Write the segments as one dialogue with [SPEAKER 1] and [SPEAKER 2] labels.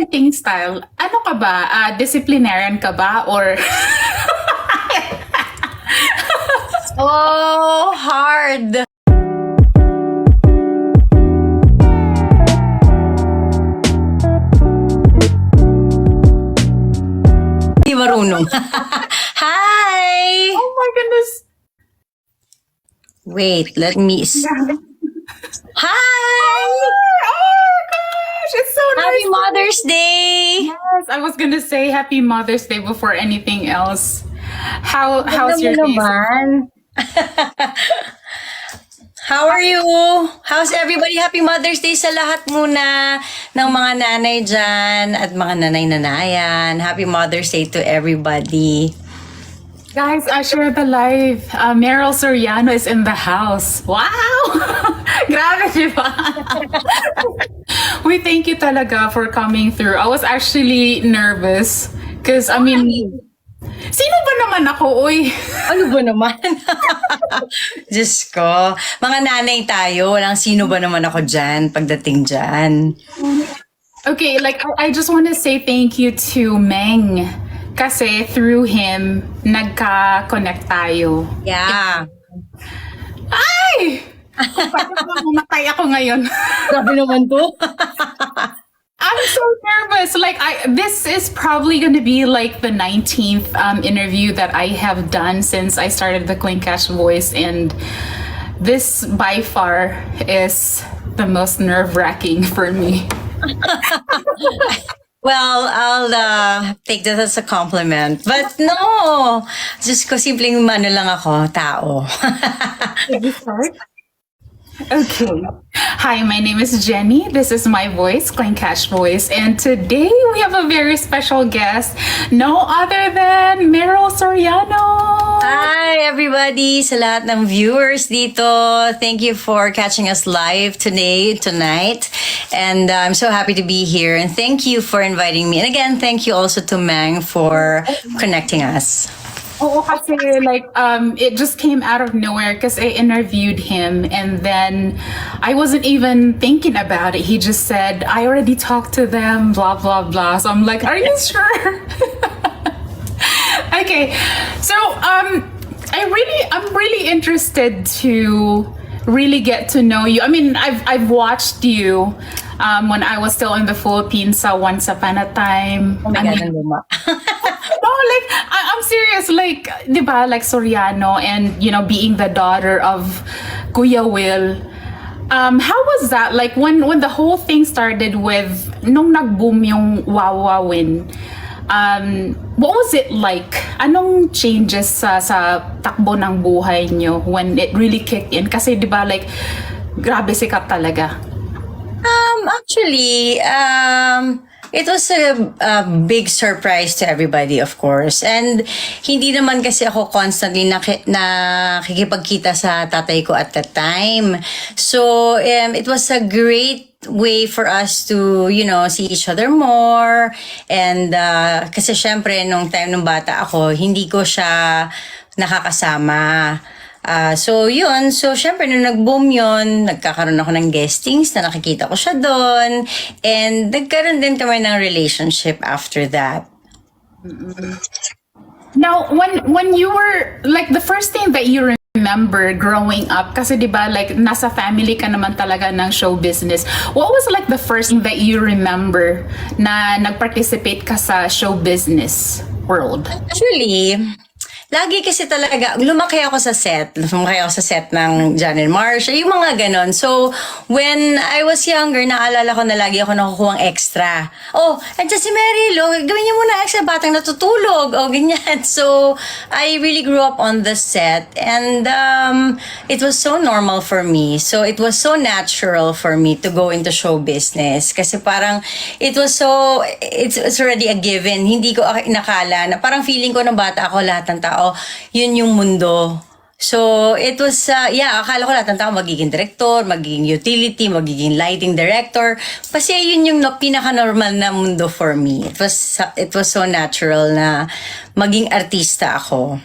[SPEAKER 1] parenting style, ano ka ba? Disciplinarian ka ba? Or
[SPEAKER 2] Oh, hard. Hindi marunong. Hi!
[SPEAKER 1] oh my goodness.
[SPEAKER 2] Wait, let me... Hi!
[SPEAKER 1] Oh gosh, it's so
[SPEAKER 2] Happy
[SPEAKER 1] nice.
[SPEAKER 2] Mother's Day!
[SPEAKER 1] Yes, I was gonna say Happy Mother's Day before anything else. How's
[SPEAKER 2] Alam
[SPEAKER 1] your
[SPEAKER 2] mo
[SPEAKER 1] day?
[SPEAKER 2] naman. How are you? How's everybody? Happy Mother's Day sa lahat muna ng mga nanay dyan at mga nanay-nanayan. Happy Mother's Day to everybody.
[SPEAKER 1] Guys, share the live. Meryl Soriano is in the house. Wow! Grabe, di ba? We thank you talaga for coming through. I was actually nervous because, I mean, sino ba naman ako, uy?
[SPEAKER 2] Ano ba naman? Diyos ko. Mga nanay tayo. Walang sino ba naman ako dyan pagdating dyan.
[SPEAKER 1] Okay, like, I just want to say thank you to Meng. Kasi through him, nagka-connect tayo.
[SPEAKER 2] Yeah.
[SPEAKER 1] Ay! Kung paano ba mamatay ako ngayon?
[SPEAKER 2] Grabe naman to.
[SPEAKER 1] I'm so nervous. Like, this is probably going to be like the 19th interview that I have done since I started the Coin Cash Voice, and this by far is the most nerve-wracking for me.
[SPEAKER 2] Well, I'll take that as a compliment. But no! Just ko simpleng ano lang ako, tao.
[SPEAKER 1] Did you start? Okay. Hi, my name is Jenny. This is my voice, Coin Cash Voice. And today we have a very special guest, no other than Meryl Soriano.
[SPEAKER 2] Hi, everybody! Sa lahat ng viewers dito, thank you for catching us live tonight. And I'm so happy to be here. And thank you for inviting me. And again, thank you also to Mang for connecting us.
[SPEAKER 1] Oo, kasi like, it just came out of nowhere because I interviewed him and then I wasn't even thinking about it. He just said, I already talked to them, blah, blah, blah. So I'm like, are you sure? Okay, so I'm really interested to really get to know you. I mean, I've watched you when I was still in the Philippines sa Once Upon a Time.
[SPEAKER 2] Oh my
[SPEAKER 1] I
[SPEAKER 2] God,
[SPEAKER 1] mean,
[SPEAKER 2] ang luma.
[SPEAKER 1] no, like I'm serious. Like, di ba, like Soriano, and you know, being the daughter of Kuya Will. How was that? Like when the whole thing started with nung nag-boom yung Wawawin. What was it like? Anong changes sa takbo ng buhay nyo when it really kicked in? Kasi di ba, like, grabe sikat talaga.
[SPEAKER 2] Actually, it was a big surprise to everybody, of course. And hindi naman kasi ako constantly nakikipagkita sa tatay ko at that time. So, it was a great way for us to, you know, see each other more. And kasi syempre, nung time nung bata ako, hindi ko siya nakakasama. So yun, so syempre nung nag-boom yun, nagkakaroon ako ng guestings na nakikita ko siya doon, and nagkaroon din kami ng relationship after that.
[SPEAKER 1] Now, when you were, like, the first thing that you remember growing up, kasi di ba, like, nasa family ka naman talaga ng show business, what was like the first thing that you remember na nag-participate ka sa show business world?
[SPEAKER 2] Actually, lagi kasi talaga, lumaki ako sa set ng John and Marsha, yung mga ganon. So, when I was younger, naalala ko na lagi ako nakukuhang extra. Oh, andyan si Meryl, oh, gawin niyo muna extra, batang natutulog, oh, ganyan. So, I really grew up on the set, and it was so normal for me. So, it was so natural for me to go into show business. Kasi parang, it's already a given. Hindi ko inakala na parang feeling ko ng bata ako, lahat ng tao, yun yung mundo. So, it was, akala ko lahat ng tao magiging director, magiging utility, magiging lighting director. Kasi yun yung pinaka-normal na mundo for me. It was so natural na maging artista ako.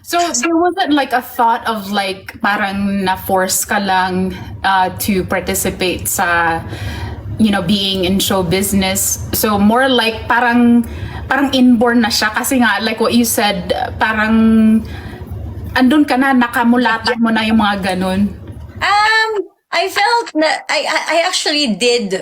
[SPEAKER 1] So, there wasn't like a thought of like, parang na-force ka lang to participate sa being in show business. So more like parang inborn na siya kasi nga like what you said, parang andun ka na, nakamulatan mo na yung mga ganun.
[SPEAKER 2] I felt that I actually did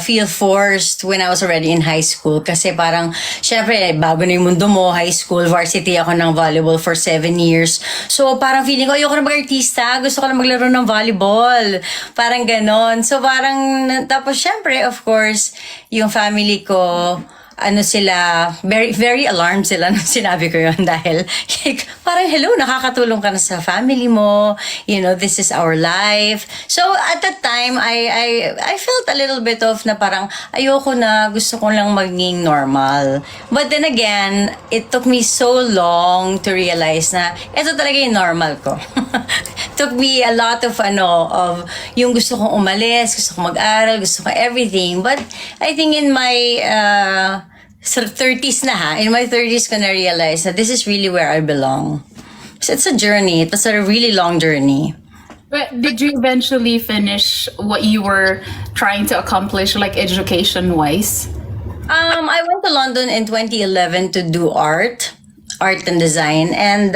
[SPEAKER 2] feel forced when I was already in high school kasi parang syempre bago na yung mundo mo, high school, varsity ako ng volleyball for 7 years. So parang feeling ko ayoko na mag-artista, gusto ko na maglaro ng volleyball. Parang ganon. So parang tapos syempre of course yung family ko sila, very, very alarmed sila nung sinabi ko yun dahil like, parang hello, nakakatulong ka na sa family mo, this is our life. So at that time, I felt a little bit of na parang ayoko na, gusto ko lang maging normal. But then again, it took me so long to realize na ito talaga yung normal ko. Took me a lot of yung gusto kong umalis, gusto kong mag-aral, gusto kong everything. But I think in my 30s na in my 30s ko na-realize that this is really where I belong. So it's a journey. It was a really long journey.
[SPEAKER 1] But did you eventually finish what you were trying to accomplish, like education-wise?
[SPEAKER 2] I went to London in 2011 to do art and design. And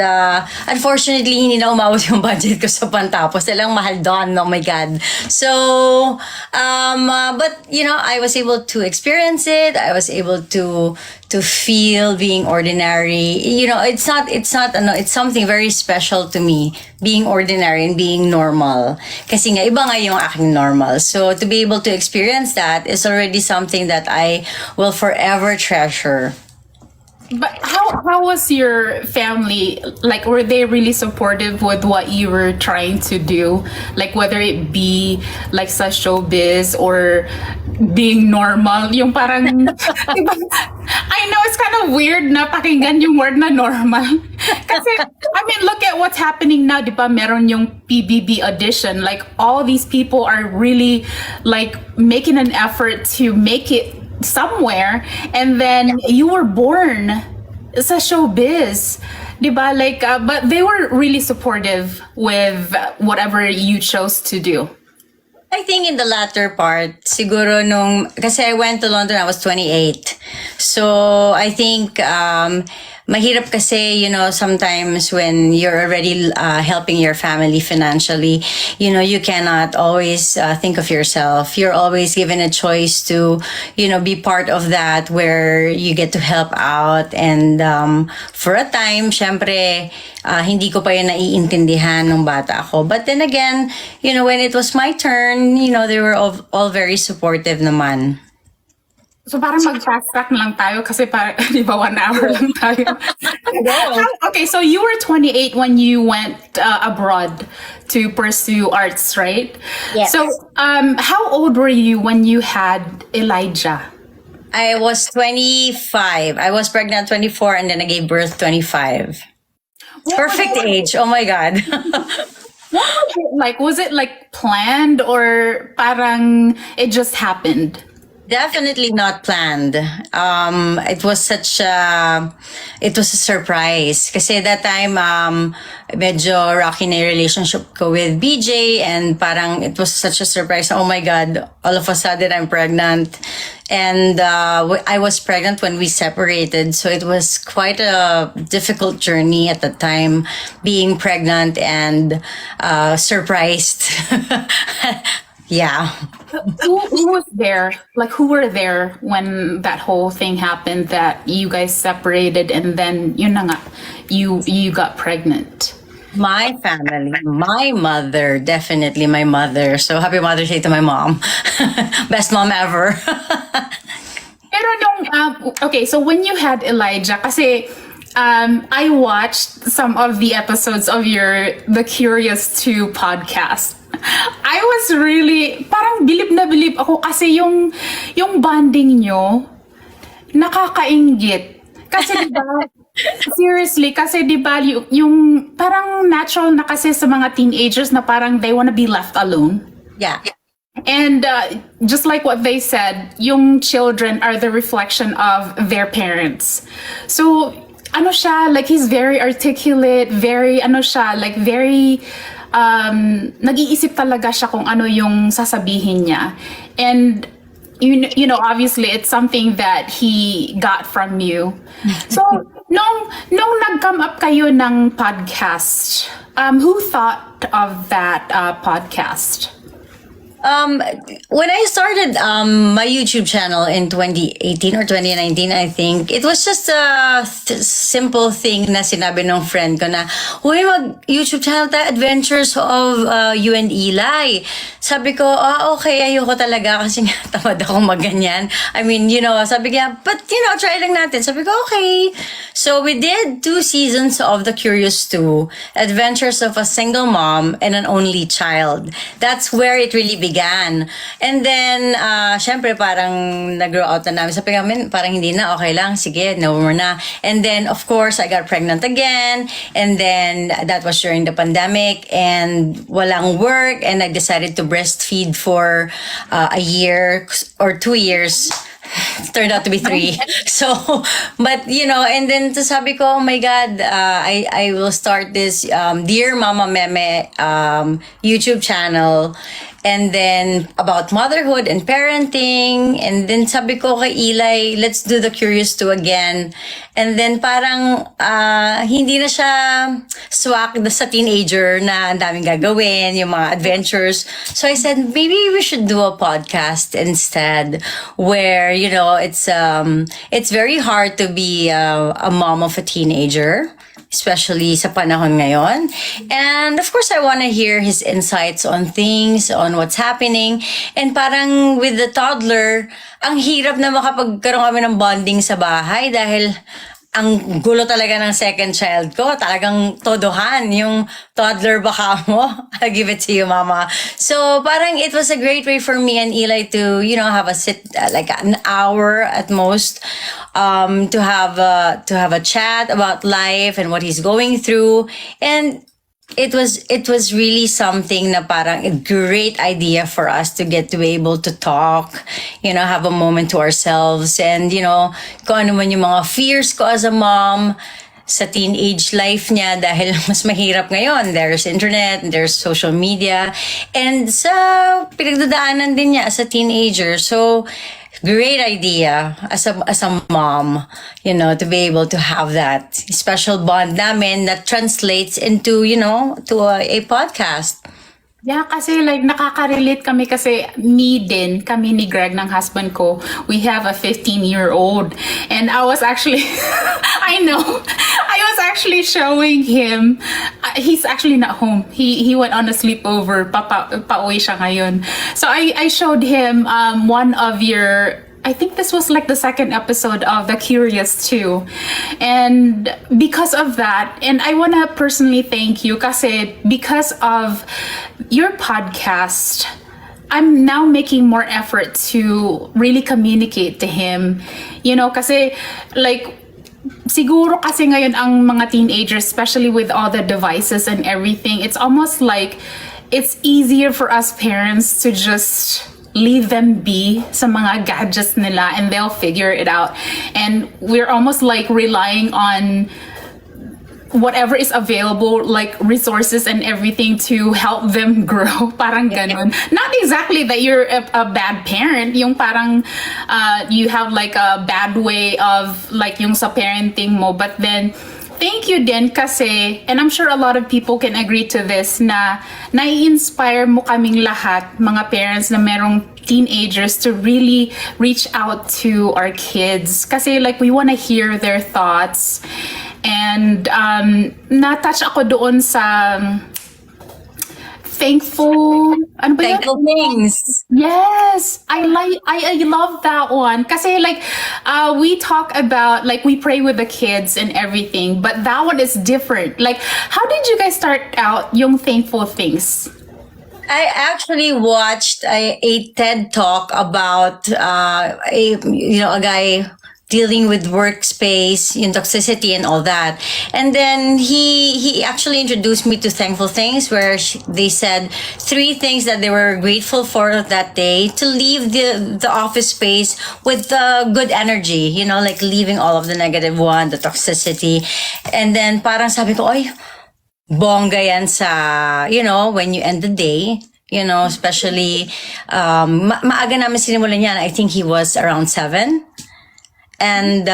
[SPEAKER 2] unfortunately, hindi na umabot yung budget ko sa pantapos. Silang mahal doon. Oh my God. So, but, I was able to experience it. I was able to feel being ordinary. It's something very special to me, being ordinary and being normal. Kasi nga, iba nga yung aking normal. So, to be able to experience that is already something that I will forever treasure.
[SPEAKER 1] But how was your family? Like, were they really supportive with what you were trying to do? Like, whether it be like sa showbiz or being normal, yung parang, diba? I know it's kind of weird na pakinggan yung word na normal. Kasi, I mean, look at what's happening now, diba? Meron yung PBB audition. Like, all these people are really, like, making an effort to make it somewhere, and then you were born sa showbiz, diba? Like, but they were really supportive with whatever you chose to do.
[SPEAKER 2] I think in the latter part, siguro kasi I went to London, I was 28. So, I think, mahirap kasi, sometimes when you're already helping your family financially, you cannot always think of yourself. You're always given a choice to, be part of that where you get to help out. And for a time, syempre, hindi ko pa yun naiintindihan nung bata ako. But then again, when it was my turn, they were all very supportive naman.
[SPEAKER 1] So parang mag-fast track lang tayo kasi parang, di ba, 1 hour lang tayo. Okay, so you were 28 when you went abroad to pursue arts, right?
[SPEAKER 2] Yes.
[SPEAKER 1] So how old were you when you had Elijah?
[SPEAKER 2] I was 25. I was pregnant 24 and then I gave birth 25. Perfect age. Oh my God.
[SPEAKER 1] What was it like? Was it like planned or parang it just happened?
[SPEAKER 2] Definitely not planned. It was a surprise. Kasi that time, medyo rocky na yung relationship ko with BJ and parang it was such a surprise. Oh my God, all of a sudden I'm pregnant. And I was pregnant when we separated. So it was quite a difficult journey at the time, being pregnant and surprised. Yeah.
[SPEAKER 1] Who was there? Like, who were there when that whole thing happened that you guys separated and then yun na nga, you got pregnant?
[SPEAKER 2] My family, my mother, definitely my mother. So happy Mother's Day to my mom. Best mom ever.
[SPEAKER 1] Pero okay, so when you had Elijah, kasi I watched some of the episodes of The Curious 2 podcast. I was really, parang bilib na bilib ako kasi yung bonding nyo, nakakainggit. Kasi diba, seriously, kasi diba, yung parang natural na kasi sa mga teenagers na parang they wanna be left alone.
[SPEAKER 2] Yeah.
[SPEAKER 1] And just like what they said, yung children are the reflection of their parents. So, siya, like he's very articulate, very, very, nag-iisip talaga siya kung ano yung sasabihin niya. And you know, obviously it's something that he got from you. So, nung nag-come up kayo ng podcast, who thought of that podcast?
[SPEAKER 2] When I started my YouTube channel in 2018 or 2019, I think, it was just a simple thing na sinabi ng friend ko na, uy, mag-YouTube channel tayo, Adventures of You and Eli. Sabi ko, okay, ayoko talaga kasi nga tamad akong magganyan. I mean, you know, sabi niya, but you know, try lang natin. Sabi ko, okay. So we did 2 seasons of The Curious 2, Adventures of a Single Mom and an Only Child. That's where it really began. And then, syempre parang nag-grow out na namin. Sabi namin, parang hindi na, okay lang, sige, no more na. And then, of course, I got pregnant again. And then, that was during the pandemic. And walang work. And I decided to breastfeed for a year or 2 years. Turned out to be 3. So, but you know, and then sabi ko, oh my God, I will start this Dear Mama Meme YouTube channel. And then about motherhood and parenting. And then sabi ko kay Eli, let's do The Curious 2 again. And then parang hindi na siya swak sa teenager na ang daming gagawin, yung mga adventures. So I said, maybe we should do a podcast instead where, you know, it's very hard to be a mom of a teenager, especially sa panahon ngayon. And of course, I want to hear his insights on things, on what's happening. And parang with the toddler, ang hirap na makapagkaroon kami ng bonding sa bahay dahil ang gulo talaga ng second child ko. Talagang todohan yung toddler baka mo. I'll give it to you, mama. So parang it was a great way for me and Eli to, you know, have a sit, like an hour at most, to have a chat about life and what he's going through. And it was really something na parang a great idea for us to get to be able to talk, you know, have a moment to ourselves, and you know, kung ano man yung mga fears ko as a mom sa teenage life niya dahil mas mahirap ngayon. There's internet, there's social media, and sa pinagdadaanan din niya as a teenager. So great idea as a mom, you know, to be able to have that special bond namin that translates into, you know, to a podcast.
[SPEAKER 1] Yeah, kasi like nakaka-relate kami kasi kami ni Greg ng husband ko, we have a 15-year-old. And I was actually, I was actually showing him, he's actually not home. He went on a sleepover, pauwi siya ngayon. So I showed him one of your, I think this was like the second episode of The Curious 2. And because of that, and I want to personally thank you kasi because of your podcast, I'm now making more effort to really communicate to him. You know, kasi like, siguro kasi ngayon ang mga teenagers, especially with all the devices and everything, it's almost like it's easier for us parents to just leave them be sa mga gadgets nila and they'll figure it out. And we're almost like relying on whatever is available, like resources and everything to help them grow. Parang ganun. Not exactly that you're a bad parent. Yung parang you have like a bad way of like yung sa parenting mo. But then, thank you din kasi, and I'm sure a lot of people can agree to this, na nai-inspire mo kaming lahat, mga parents na merong teenagers, to really reach out to our kids. Kasi like we want to hear their thoughts. And na-touch ako doon sa thankful, ano ba yun?
[SPEAKER 2] Thankful things.
[SPEAKER 1] Yes, I love that one. Kasi like we talk about like we pray with the kids and everything, but that one is different. Like, how did you guys start out yung thankful things?
[SPEAKER 2] I actually watched a TED talk about a guy dealing with workspace, in toxicity and all that. And then he actually introduced me to Thankful Things, where they said 3 things that they were grateful for that day to leave the office space with the good energy, you know, like leaving all of the negative one, the toxicity. And then parang sabi ko, oy, bongga yan sa, you know, when you end the day, You know, especially, maaga namin sinimulan yan. I think he was around 7. And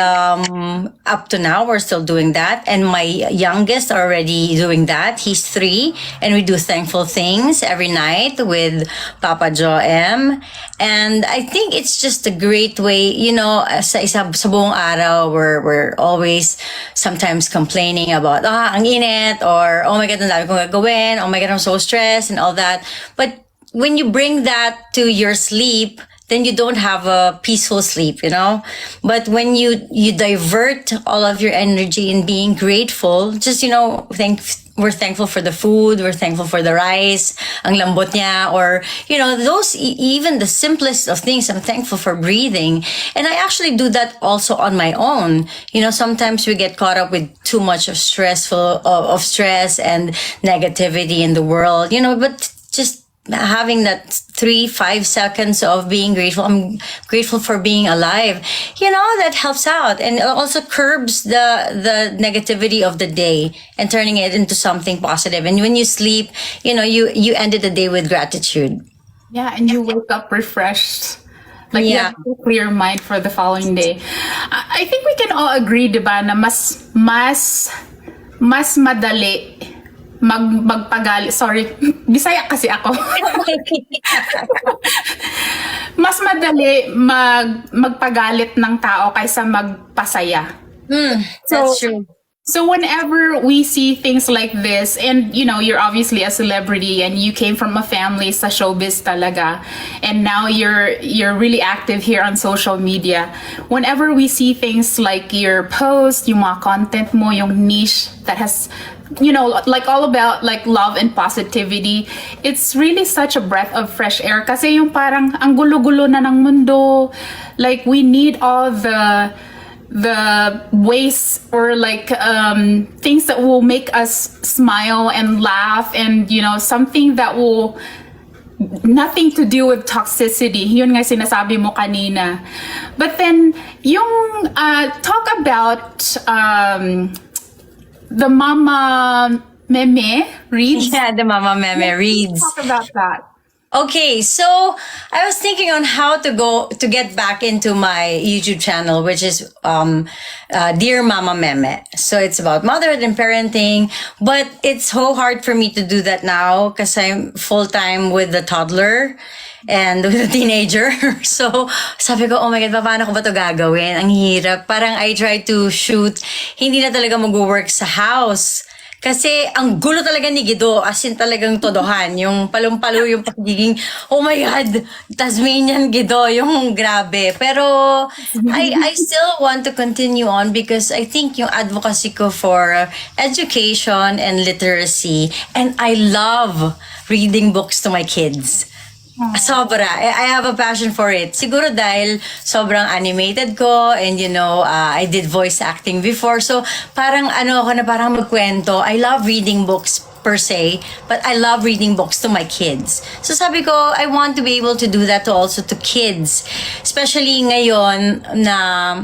[SPEAKER 2] up to now, we're still doing that. And my youngest already doing that. He's 3, and we do thankful things every night with Papa Joe M. And I think it's just a great way, you know, sa buong araw, we're always sometimes complaining about, ang init, or, oh my God, ang dami kong gagawin, oh my God, I'm so stressed, and all that. But when you bring that to your sleep, then you don't have a peaceful sleep, you know? But when you divert all of your energy in being grateful, just, you know, we're thankful for the food, we're thankful for the rice, ang lambot niya, or, you know, those, even the simplest of things, I'm thankful for breathing. And I actually do that also on my own. You know, sometimes we get caught up with too much of stress and negativity in the world, you know, but just having that 3-5 seconds of being grateful. I'm grateful for being alive. You know, that helps out, and it also curbs the negativity of the day and turning it into something positive. And when you sleep, you know, you ended the day with gratitude.
[SPEAKER 1] Yeah, and you wake up refreshed. Like you have a clear mind for the following day. I think we can all agree, diba, na mas madali magpagali. Sorry, Bisaya kasi ako. Mas madali magpagalit ng tao kaysa magpasaya.
[SPEAKER 2] That's true.
[SPEAKER 1] So whenever we see things like this, and you know, you're obviously a celebrity and you came from a family sa showbiz talaga, and now you're really active here on social media. Whenever we see things like your post, yung mga content mo, yung niche that has, you know, like all about like love and positivity, it's really such a breath of fresh air. Kasi yung parang ang gulo-gulo na ng mundo, like we need all the ways or like things that will make us smile and laugh, and you know, something that will nothing to do with toxicity. Yun nga sinasabi mo kanina. But then yung talk about the Mama Meme reads.
[SPEAKER 2] Yeah, the Mama Meme reads.
[SPEAKER 1] Talk about that.
[SPEAKER 2] Okay, so I was thinking on how to get back into my YouTube channel, which is Dear Mama Meme. So it's about motherhood and parenting, but it's so hard for me to do that now because I'm full-time with the toddler and with a teenager. So sabi ko, oh my God, paano ko ba ito gagawin? Ang hirap. Parang I try to shoot, hindi na talaga mag-work sa house. Kasi ang gulo talaga ni Guido, as in talagang todohan. Yung palumpalo, yung pagiging, oh my God, Tasmanian Guido, yung grabe. Pero I still want to continue on because I think yung advocacy ko for education and literacy, and I love reading books to my kids. Sobra. I have a passion for it. Siguro dahil sobrang animated ko, and you know, I did voice acting before. So parang ako na parang magkwento. I love reading books per se, but I love reading books to my kids. So sabi ko, I want to be able to do that also to kids. Especially ngayon na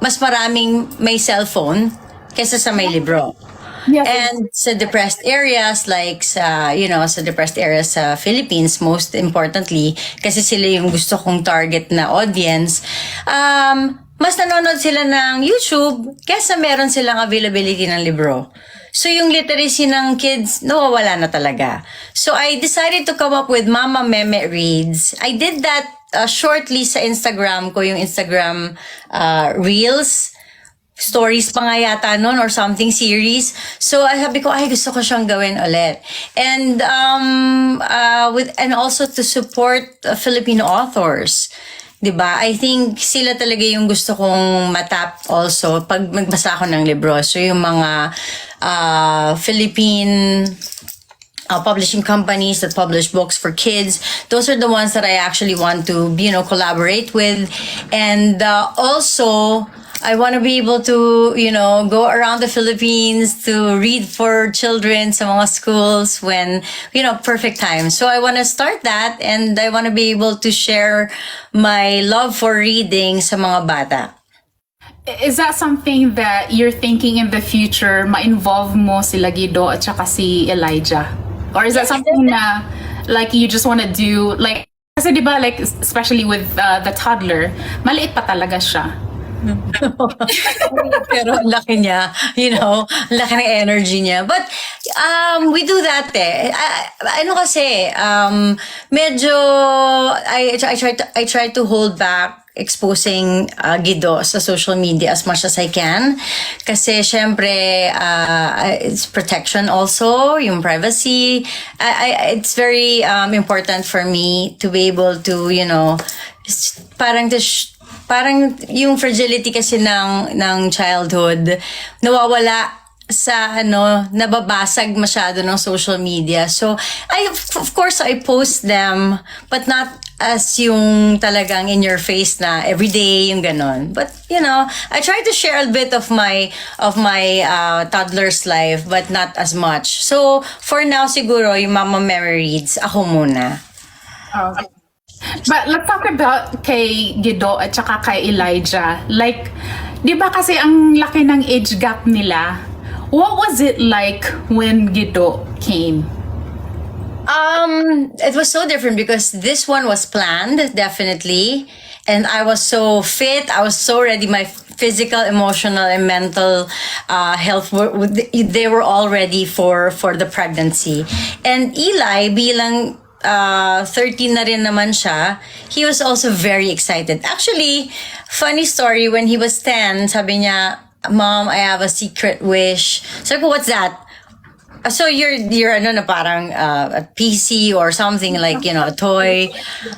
[SPEAKER 2] mas maraming may cellphone kaysa sa may libro.
[SPEAKER 1] Yes.
[SPEAKER 2] And sa depressed areas like sa depressed areas sa Philippines, most importantly, kasi sila yung gusto kong target na audience, mas nanonood sila ng YouTube kaysa meron silang availability ng libro. So yung literacy ng kids, nawawala na talaga. So I decided to come up with Mama Meme Reads. I did that shortly sa Instagram ko, yung Instagram Reels. Stories pa nga yata nun or something series. So sabi ko, gusto ko siyang gawin ulit. And and also to support Filipino authors. 'Di ba? I think sila talaga yung gusto kong matap also pag magbasa ako ng libro. So yung mga Philippine publishing companies that publish books for kids, those are the ones that I actually want to, you know, collaborate with. And also I want to be able to, you know, go around the Philippines to read for children sa mga schools when, you know, perfect time. So I want to start that, and I want to be able to share my love for reading sa mga bata.
[SPEAKER 1] Is that something that you're thinking in the future, ma-involve mo sila Guido at saka si Elijah? Or is that something na Like you just want to do like kasi 'di ba like especially with the toddler, maliit pa talaga siya.
[SPEAKER 2] Pero ang laki niya, ang laki ng energy niya. But we do that eh. Ano kasi, medyo I try to hold back exposing Guido sa social media as much as I can. Kasi syempre, it's protection also, yung privacy. It's very important for me to be able to, parang yung fragility kasi ng childhood nawawala sa nababasag masyado ng social media. So of course I post them but not as yung talagang in your face na everyday yung ganon. But I try to share a bit of my toddler's life but not as much. So for now siguro yung Mama Mary Reads ako muna.
[SPEAKER 1] Okay. But let's talk about kay Guido at saka kay Elijah. Like, di ba kasi ang laki ng age gap nila? What was it like when Guido came?
[SPEAKER 2] It was so different because this one was planned, definitely. And I was so fit. I was so ready. My physical, emotional, and mental health they were all ready for the pregnancy. And Eli, bilang 13 na rin naman siya, he was also very excited. Actually, funny story, when he was 10, sabi niya, Mom, I have a secret wish. Sabi ko, what's that? So you're parang a PC or something like, a toy.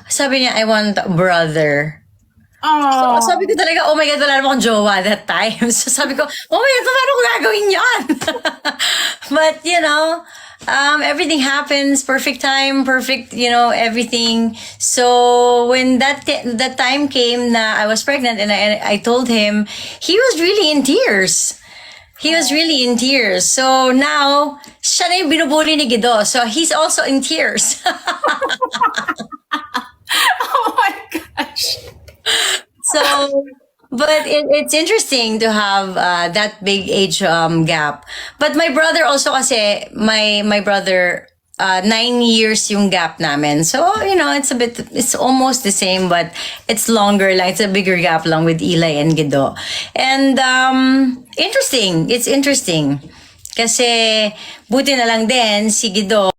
[SPEAKER 2] Sabi niya, I want a brother.
[SPEAKER 1] Oh,
[SPEAKER 2] So, sabi ko talaga, oh my God, wala naman akong jowa that time. So sabi ko, oh my God, paano ko gagawin yan? But, everything happens, perfect time, perfect, everything. So when that time came na I was pregnant and I told him, he was really in tears. He was really in tears. So now, siya na yung binubuli ni Guido. So he's also in tears.
[SPEAKER 1] oh my gosh.
[SPEAKER 2] So, but it's interesting to have that big age gap. But my brother also kasi, my brother, 9 years yung gap namin. So, it's almost the same, but it's longer lang. It's a bigger gap lang with Eli and Guido. And interesting. It's interesting. Kasi, buti na lang din, si Guido,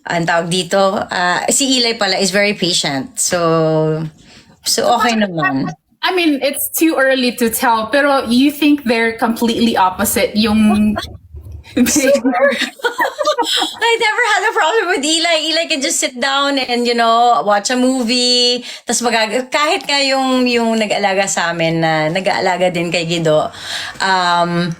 [SPEAKER 2] ang tawag dito, si Eli pala is very patient. So okay naman.
[SPEAKER 1] I mean, it's too early to tell, pero you think they're completely opposite yung...
[SPEAKER 2] I never had a problem with Eli. Eli can just sit down and, watch a movie. Tapos kahit nga yung nag-alaga sa amin na nag-aalaga din kay Guido,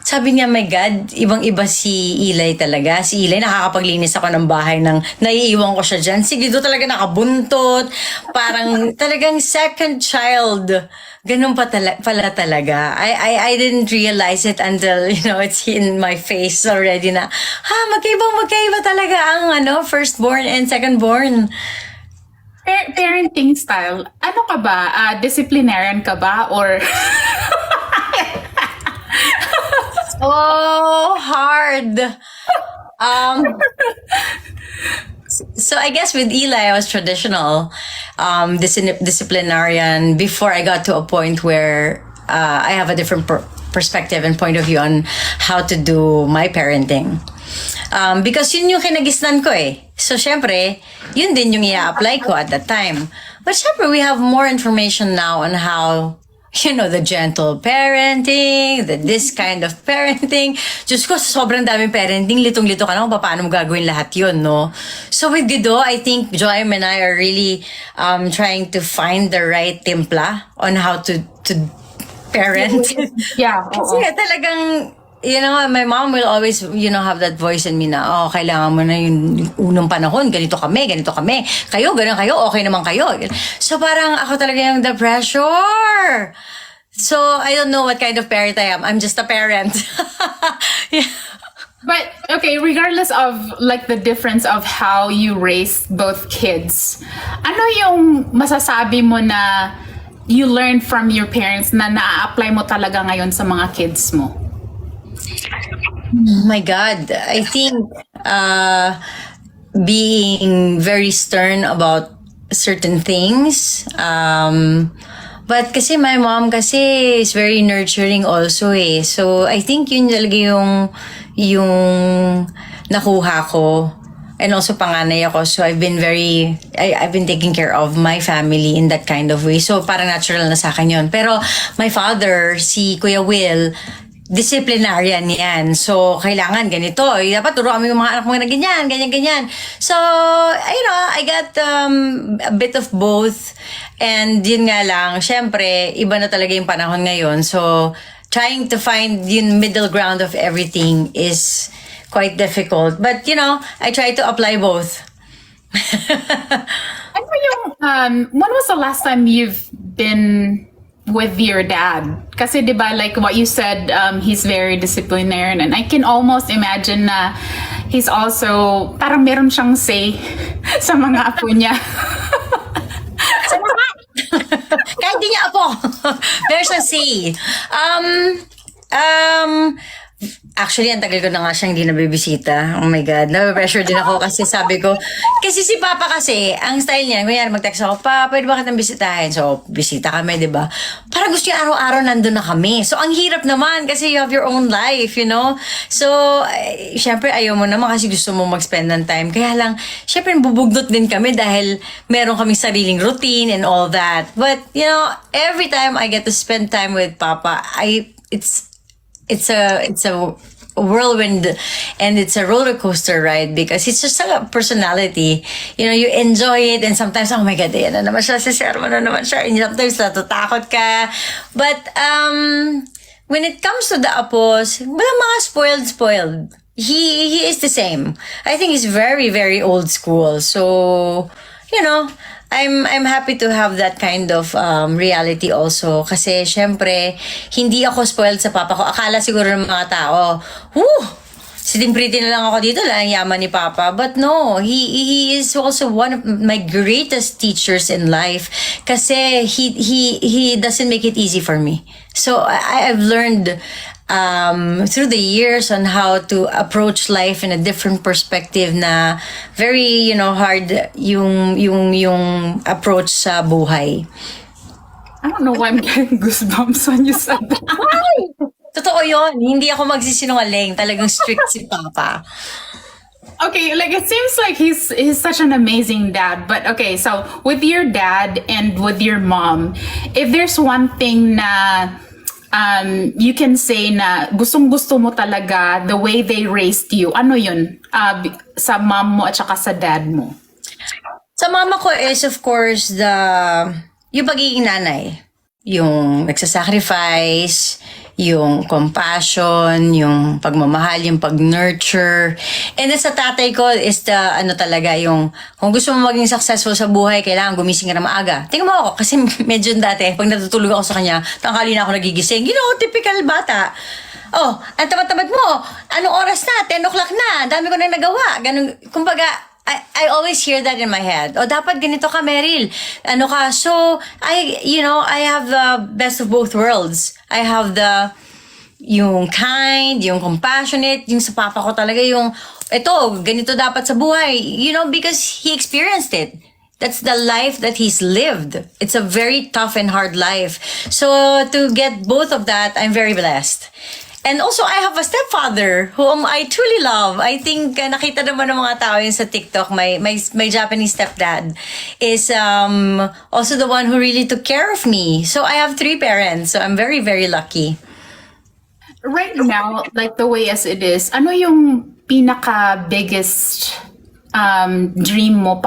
[SPEAKER 2] sabi niya, my God, ibang-iba si Eli talaga. Si Eli, nakakapaglinis ako ng bahay nang naiiwan ko siya dyan. Si Guido talaga nakabuntot. Parang talagang second child. Ganun pala talaga. I didn't realize it until, it's in my face already na, magkaiba talaga ang firstborn and secondborn.
[SPEAKER 1] Parenting style, ano ka ba? Disciplinarian ka ba? Or...
[SPEAKER 2] Oh, hard. So I guess with Eli, I was traditional, disciplinarian before I got to a point where I have a different perspective and point of view on how to do my parenting. Because yun yung kinagisnan ko eh. So syempre, yun din yung i-apply ko at that time. But syempre, we have more information now on how the gentle parenting, this kind of parenting. Diyos ko, sobrang daming parenting, litong-lito ka na kung paano mo gagawin lahat yun, no? So with Guido, I think Joyam and I are really trying to find the right timpla on how to parent.
[SPEAKER 1] Yeah.
[SPEAKER 2] Kasi talagang, my mom will always, have that voice in me na, kailangan mo na yung unang panahon, ganito kami, kayo, ganun kayo, okay naman kayo. So parang ako talaga yung the pressure. So I don't know what kind of parent I am. I'm just a parent. Yeah.
[SPEAKER 1] But okay, regardless of like the difference of how you raise both kids, ano yung masasabi mo na you learned from your parents na na-apply mo talaga ngayon sa mga kids mo?
[SPEAKER 2] My God, I think being very stern about certain things. But kasi my mom kasi is very nurturing also eh. So I think yun talaga yung nakuha ko. And also panganay ako. So I've been I've been taking care of my family in that kind of way. So parang natural na sa akin yun. Pero my father, si Kuya Will, disciplinarian yan. So, kailangan ganito. Dapat turuan mo yung mga anak mo na ganyan, ganyan, ganyan. So, I got a bit of both. And yun nga lang, syempre, iba na talaga yung panahon ngayon. So, trying to find yung middle ground of everything is quite difficult. But, I try to apply both.
[SPEAKER 1] Ano yung, when was the last time you've been with your dad? Kasi diba, like what you said, he's very disciplinarian, and I can almost imagine na he's also, parang meron siyang say sa mga apo niya.
[SPEAKER 2] Sa lahat! Kahit di niya apo. Meron siyang say. Actually, ang tagal ko na nga siyang hindi nabibisita. Oh my God. Nabe-pressure din ako kasi sabi ko, kasi si Papa kasi, ang style niya, kunyari mag-text ako, Pa, pwede ba kitang bisitahin? So, bisita kami, di ba? Para gusto niya araw-araw nandun na kami. So, ang hirap naman kasi you have your own life, So, syempre, ayaw mo naman kasi gusto mo mag-spend ng time. Kaya lang, syempre, bubugnot din kami dahil meron kaming sariling routine and all that. But, every time I get to spend time with Papa, it's a whirlwind and it's a roller coaster ride because it's just a personality. You enjoy it and sometimes, oh my God, yan na naman siya, si Sir, ano naman siya. And sometimes natatakot ka. But when it comes to the apos, wala mga spoiled. He is the same. I think he's very, very old school. So, I'm happy to have that kind of reality also. Kasi syempre, hindi ako spoiled sa papa ko. Akala siguro ng mga tao, sitting pretty na lang ako dito, lang yaman ni Papa. But no, he is also one of my greatest teachers in life. Kasi he doesn't make it easy for me. So I've learned through the years on how to approach life in a different perspective na very, hard yung approach sa buhay.
[SPEAKER 1] I don't know why I'm getting goosebumps when you said that.
[SPEAKER 2] Totoo yun. Hindi ako magsisinungaling. Talagang strict si Papa.
[SPEAKER 1] Okay, like it seems like he's such an amazing dad. But okay, so with your dad and with your mom, if there's one thing na you can say na gustong-gusto mo talaga the way they raised you, ano yun? Sa mom mo at saka sa dad mo?
[SPEAKER 2] Sa mama ko is of course yung pagiging nanay. Yung nagsasacrifice, yung compassion, yung pagmamahal, yung pag-nurture. And then sa tatay ko is talaga yung, kung gusto mo maging successful sa buhay, kailangan gumising ka na maaga. Tingnan mo ako, kasi medyo dati, pag natutulog ako sa kanya, tanghali na ako nagigising. Typical bata. Oh, ang tamad-tamad mo. Anong oras na? 10 o'clock na. Dami ko na nagawa. Ganun, kumbaga, I always hear that in my head. Dapat ganito ka, Meryl. Ano ka? So, I have the best of both worlds. I have yung kind, yung compassionate, yung sa papa ko talaga yung, ganito dapat sa buhay. Because he experienced it. That's the life that he's lived. It's a very tough and hard life. So, to get both of that, I'm very blessed. And also, I have a stepfather whom I truly love. I think nakita naman ng mga tao yun sa TikTok. My Japanese stepdad is also the one who really took care of me. So I have 3 parents. So I'm very, very lucky.
[SPEAKER 1] Right now, like the way as it is, ano yung pinaka biggest dream mo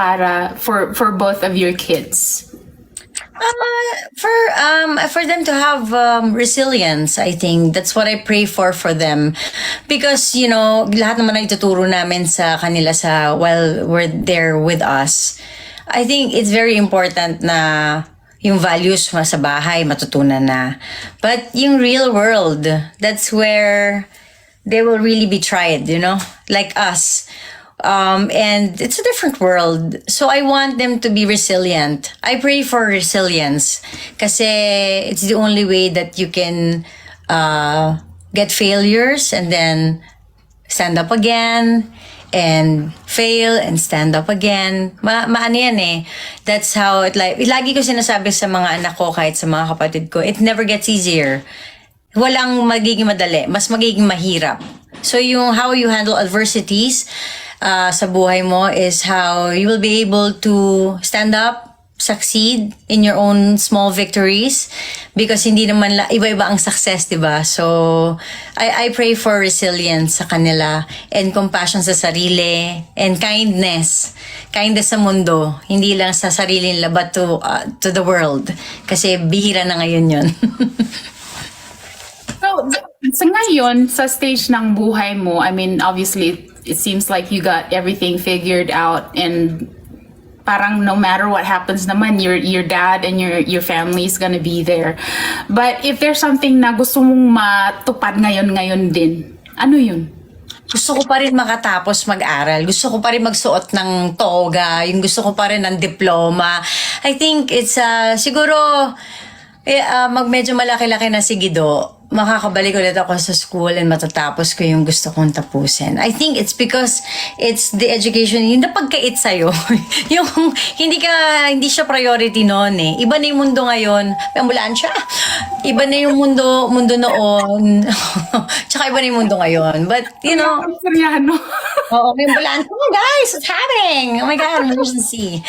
[SPEAKER 1] for both of your kids?
[SPEAKER 2] For them to have resilience, I think that's what I pray for them, because lahat naman na ituturo namin sa kanila while they're with us. I think it's very important na yung values sa bahay matutunan na, but yung real world, that's where they will really be tried, like us. And it's a different world. So I want them to be resilient. I pray for resilience kasi it's the only way that you can get failures and then stand up again and fail and stand up again. Maano yan eh. That's how it like, lagi ko sinasabi sa mga anak ko kahit sa mga kapatid ko, it never gets easier. Walang magiging madali, mas magiging mahirap. So yung how you handle adversities sa buhay mo is how you will be able to stand up, succeed in your own small victories because hindi naman iba-iba ang success, diba? So, I pray for resilience sa kanila and compassion sa sarili and kindness. Kindness sa mundo. Hindi lang sa sarili nila but to the world. Kasi bihira na ngayon yun.
[SPEAKER 1] So, sa ngayon, sa stage ng buhay mo, I mean, obviously, it seems like you got everything figured out and parang no matter what happens naman, your dad and your family is gonna be there. But if there's something na gusto mong matupad ngayon din, ano yun?
[SPEAKER 2] Gusto ko pa rin makatapos mag-aral. Gusto ko pa rin magsuot ng toga. Yung gusto ko pa rin ng diploma. I think it's siguro medyo malaki-laki na si Guido, makakabalik ulit ako sa school and matatapos ko yung gusto kong tapusin. I think it's because it's the education, yung napagkait sa'yo. Yung hindi siya priority noon eh. Iba na yung mundo ngayon. May ambulansya. Iba na yung mundo noon. Tsaka iba na yung mundo ngayon. But, you know.
[SPEAKER 1] Koreano.
[SPEAKER 2] Oo, may ambulansya. Oh guys, what's happening? Oh my God, emergency.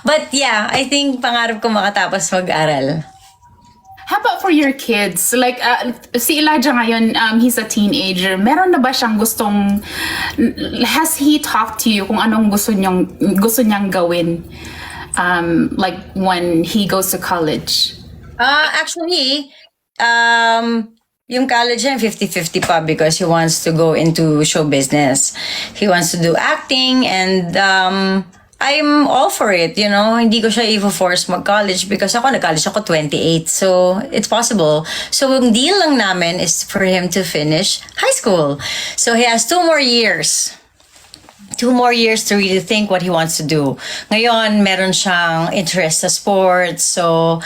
[SPEAKER 2] But yeah, I think pangarap ko makatapos mag-aral.
[SPEAKER 1] How about for your kids? Like, si Elijah ngayon, he's a teenager. Meron na ba siyang gustong, has he talked to you kung anong gusto niyang gawin? Like, when he goes to college?
[SPEAKER 2] Actually, yung college niya 50-50 pa because he wants to go into show business. He wants to do acting and I'm all for it, you know. Hindi ko siya i-force mag-college because nag-college ako 28. So, it's possible. So, yung deal lang namin is for him to finish high school. So, he has 2 more years. 2 more years to really think what he wants to do. Ngayon, meron siyang interest sa sports. So,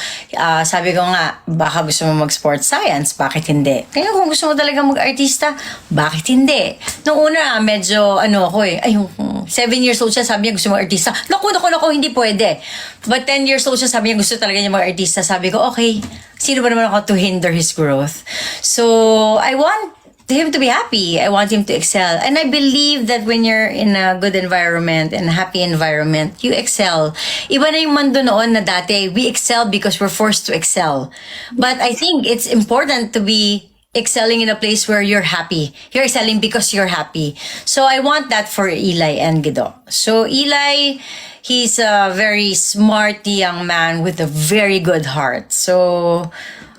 [SPEAKER 2] sabi ko nga, baka gusto mo mag-sports science, bakit hindi? Ngayon, kung gusto mo talaga mag-artista, bakit hindi? Noong una, medyo, ako yung 7 years old siya, sabi niya gusto mo mag-artista. Naku, hindi pwede. But 10 years old siya, sabi niya gusto talaga niya mag-artista. Sabi ko, okay, sino ba naman ako to hinder his growth? So, I want him to be happy. I want him to excel. And I believe that when you're in a good environment and a happy environment, you excel. Iba na yung mundo noon na dati, we excel because we're forced to excel. But I think it's important to be excelling in a place where you're happy. You're excelling because you're happy. So I want that for Eli and Guido. So Eli, he's a very smart young man with a very good heart. So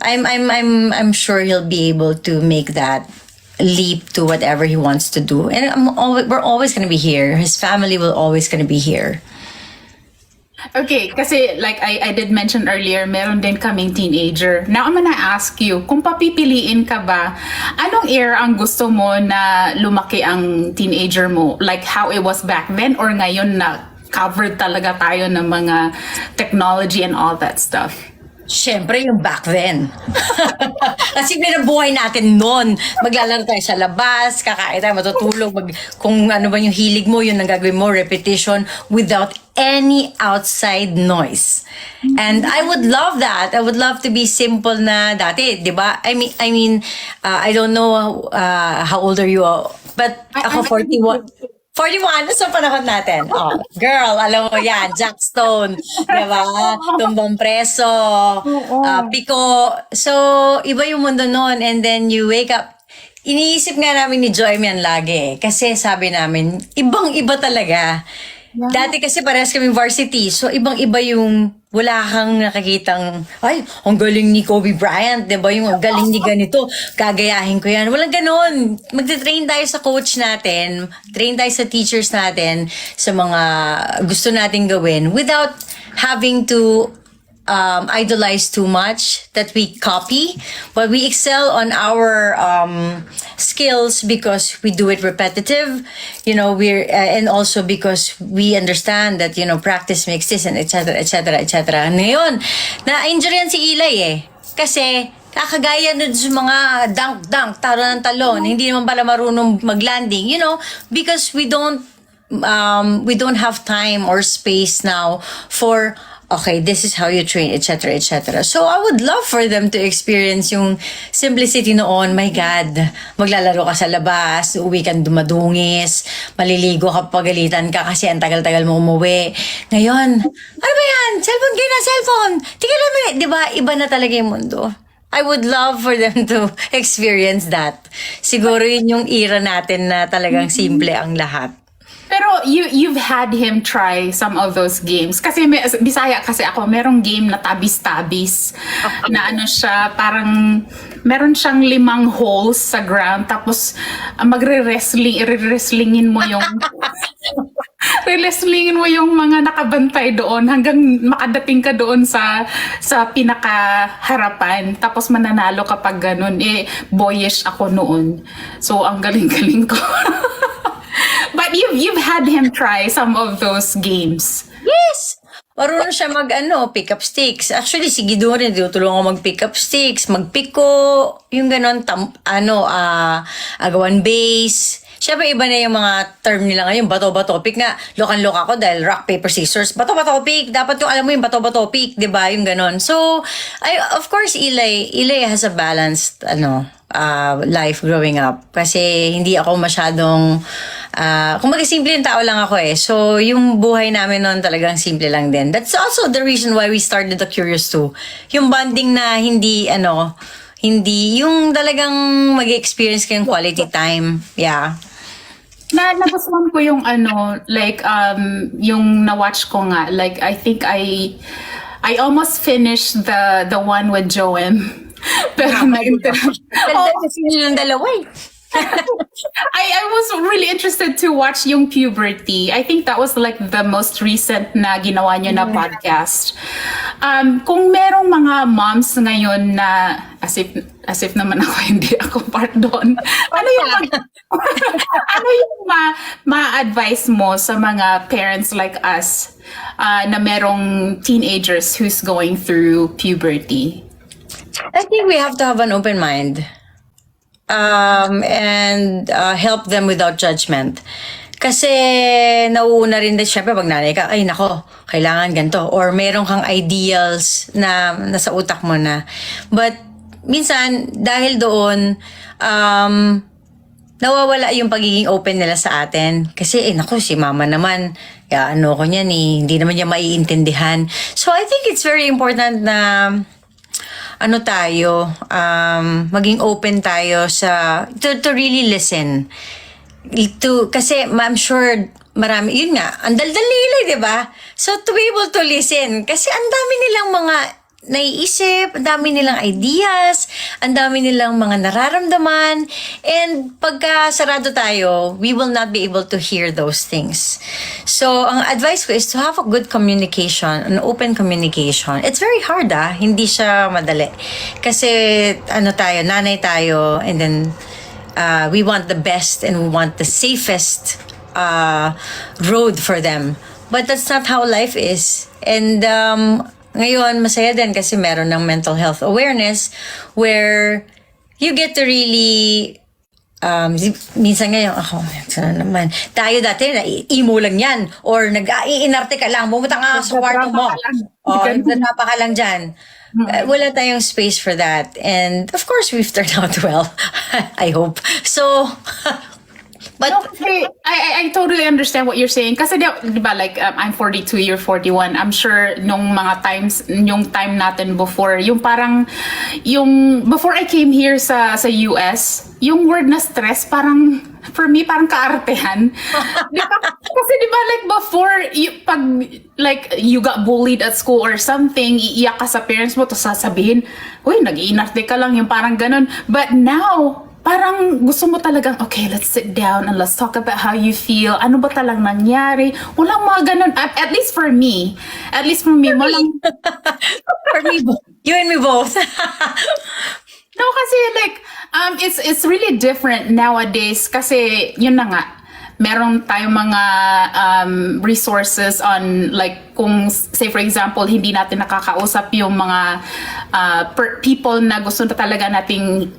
[SPEAKER 2] I'm sure he'll be able to make that leap to whatever he wants to do. And we're always going to be here. His family will always going to be here.
[SPEAKER 1] Okay, kasi like I did mention earlier, meron din kaming teenager. Now, I'm gonna ask you, kung papipiliin ka ba, anong era ang gusto mo na lumaki ang teenager mo? Like how it was back then or ngayon na covered talaga tayo ng mga technology and all that stuff?
[SPEAKER 2] Siyempre, yung back then. Kasi pinabuhay natin noon. Maglalaro tayo sa labas, kakain tayo, matutulog. Kung ano ba yung hilig mo, yun ang gagawin mo, repetition, without any outside noise. And I would love that. I would love to be simple na dati, di ba? I mean, I don't know how old are you, but ako 41. 41, sa panahon natin. Oh, girl, alam mo yan, Jack Stone, diba? Tumbang Preso, Pico. So, iba yung mundo noon. And then you wake up. Iniisip nga namin ni Joy yan lagi. Kasi sabi namin, ibang-iba talaga. Yeah. Dati kasi parehas kaming varsity. So, ibang-iba yung wala kang nakakitang, ay, ang galing ni Kobe Bryant, diba? Yung ang galing ni ganito, gagayahin ko yan. Walang ganon. Magte-train tayo sa coach natin, train tayo sa teachers natin, sa mga gusto nating gawin without having to idolize too much that we copy, but we excel on our skills because we do it repetitive, you know, and also because we understand that, you know, practice makes this and etc. Ngayon, na-injure yan si Eli eh. Kasi Kakagaya na sa mga dunk-dunk, taro ng talon, hindi naman pala marunong mag-landing, because we don't have time or space now for, okay, this is how you train, etc., etc. So I would love for them to experience yung simplicity noon. My God, maglalaro ka sa labas, uuwi ka dumadungis, maliligo ka, pagalitan ka kasi ang tagal-tagal mo umuwi. Ngayon, ano ba yan? Cellphone kayo na, cellphone! Tika naman, di ba? Iba na talaga yung mundo. I would love for them to experience that. Siguro yun yung era natin na talagang simple ang lahat.
[SPEAKER 1] Pero you've had him try some of those games. Kasi Bisaya kasi ako, merong game na tabis-tabis. Na ano siya, parang meron siyang 5 holes sa ground. Tapos i-wrestlingin mo yung wrestlingin mo yung mga nakabantay doon hanggang makadating ka doon sa pinakaharapan. Tapos mananalo kapag ganun. Boyish ako noon. So ang galing-galing ko. But you've had him try some of those games.
[SPEAKER 2] Yes! Marunong siya pick up sticks. Actually, si Gido rin, tinutulungan ko mag-pick up sticks, magpiko, yung ganon, agawan base. Siyempre, iba na yung mga term nila ngayon, bato-bato pick nga. Lokan-loka ako dahil rock, paper, scissors. Bato-bato pick. Dapat yung alam mo yung bato-bato pick, di ba? Yung ganon. So, of course, Eli has a balanced, life growing up. Kasi hindi ako masyadong, kumbaga simple yung tao lang ako eh. So, yung buhay namin noon talagang simple lang din. That's also the reason why we started The Curious too. Yung bonding na hindi yung talagang mag-experience kayong quality time. Yeah.
[SPEAKER 1] Nagustuhan ko yung yung na-watch ko nga. Like, I think I almost finished the one with Joem. Pero
[SPEAKER 2] Kasi yung dalawa eh.
[SPEAKER 1] I was really interested to watch yung puberty. I think that was like the most recent na ginawa nyo na podcast. Kung merong mga moms ngayon na as if naman ako hindi ako part doon. Ano yung ma-advise mo sa mga parents like us na merong teenagers who's going through puberty?
[SPEAKER 2] I think we have to have an open mind. And help them without judgment. Kasi nauuna rin din, syempre pag nanay ka, ay nako, kailangan ganito. Or meron kang ideals na nasa utak mo na. But minsan, dahil doon, nawawala yung pagiging open nila sa atin. Kasi, nako, si mama naman, ko niyan hindi naman niya maiintindihan. So I think it's very important na maging open tayo to really listen. Kasi I'm sure marami, yun nga, ang daldal nila, di ba? So to be able to listen, kasi ang dami nilang mga naiisip, ang dami nilang ideas, ang dami nilang mga nararamdaman, and pagka sarado tayo, we will not be able to hear those things. So, ang advice ko is to have a good communication, an open communication. It's very hard, hindi siya madali. Kasi, nanay tayo, and then, we want the best and we want the safest road for them. But that's not how life is. And, ngayon, masaya din kasi meron ng mental health awareness where you get to really, minsan ngayon, sana naman, tayo dati, emo lang yan, or nag-iinarte ka lang, pumunta ka sa kwarto mo, o nagtatapa ka lang dyan. Wala tayong space for that. And of course, we've turned out well. I hope. So, but
[SPEAKER 1] I totally understand what you're saying. Kasi diba, like I'm 42, you're 41. I'm sure nung mga times, yung time natin before, yung before I came here sa US, yung word na stress, parang for me, parang kaartehan. Diba? Kasi diba, like before, pag like you got bullied at school or something, iiyak ka sa parents mo, tapos sasabihin, uy, nag-iinarte ka lang, yung parang ganun. But now, parang gusto mo talagang, okay, let's sit down and let's talk about how you feel. Ano ba talang nangyari? Walang mga ganun. At least for me. Walang...
[SPEAKER 2] For me, you and me both.
[SPEAKER 1] No, kasi like, it's really different nowadays. Kasi, yun na nga, meron tayong mga resources on like kung say for example hindi natin nakakausap yung mga people na gusto na talaga nating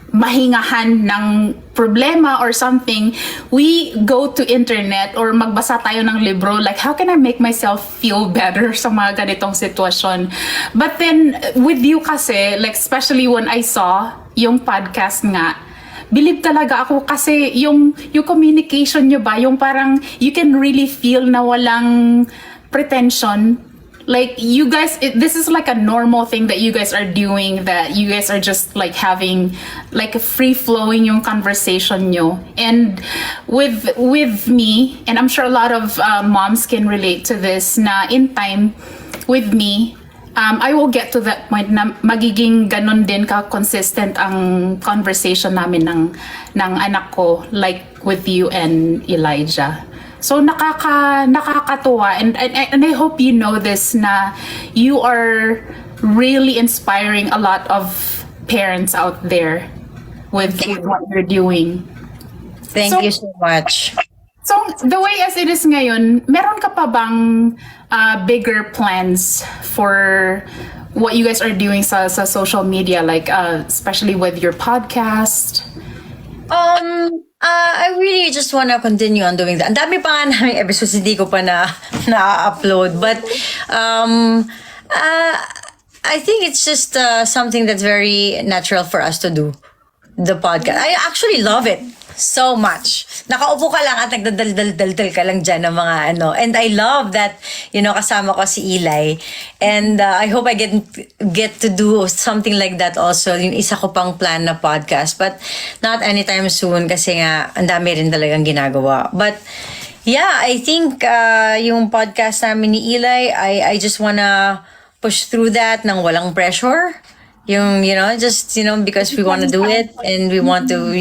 [SPEAKER 1] mahingahan ng problema or something, we go to internet or magbasa tayo ng libro like how can I make myself feel better sa mga ganitong sitwasyon. But then with you kasi, like especially when I saw yung podcast nga, believe talaga ako kasi yung communication nyo ba, yung parang you can really feel na walang pretension. Like you guys, this is like a normal thing that you guys are doing, that you guys are just like having like a free flowing yung conversation nyo. And with me, and I'm sure a lot of moms can relate to this, na in time with me, I will get to that point na magiging ganun din ka-consistent ang conversation namin ng anak ko, like with you and Elijah. So nakakatuwa, and I hope you know this, na you are really inspiring a lot of parents out there with what you're doing.
[SPEAKER 2] Thank you so much.
[SPEAKER 1] So the way as it is ngayon, meron ka pa bang bigger plans for what you guys are doing sa social media, like especially with your podcast?
[SPEAKER 2] I really just wanna continue on doing that. Ang dami pa nga naming episodes, hindi ko pa na-upload. But, I think it's just something that's very natural for us to do. The podcast. I actually love it so much. Nakaupo ka lang at nagdadaldal ka lang dyan ng mga ano. And I love that, kasama ko si Eli. And I hope I get to do something like that also. Yung isa ko pang plan na podcast. But not anytime soon kasi nga ang dami rin talagang ginagawa. But yeah, I think yung podcast namin ni Eli, I just wanna push through that ng walang pressure. Yung, because we want to do it and we want to,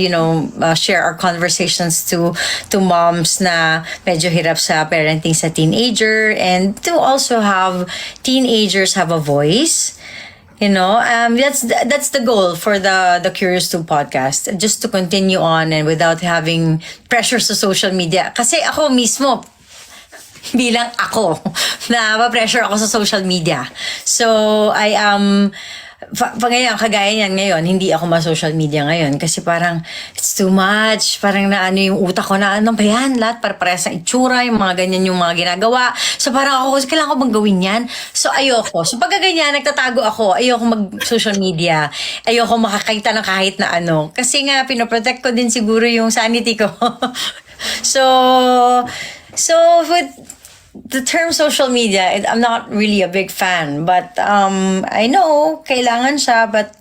[SPEAKER 2] share our conversations to moms na medyo hirap sa parenting sa teenager, and to also have teenagers have a voice. That's the goal for the Curious 2 podcast. Just to continue on and without having pressure sa social media. Kasi ako mismo, bilang ako, na-pressure ako sa social media. So, I am... kagaya niyan ngayon, hindi ako ma-social media ngayon kasi parang it's too much, parang yung utak ko na ano ba yan, lahat parehas ng itsura, yung mga ganyan yung mga ginagawa. So parang ako, kailangan ko bang gawin yan? So ayoko. So pagka ganyan, nagtatago ako, ayoko mag-social media, ayoko makakita ng kahit na ano. Kasi nga, pinoprotect ko din siguro yung sanity ko. So with the term social media, I'm not really a big fan, but I know kailangan siya, but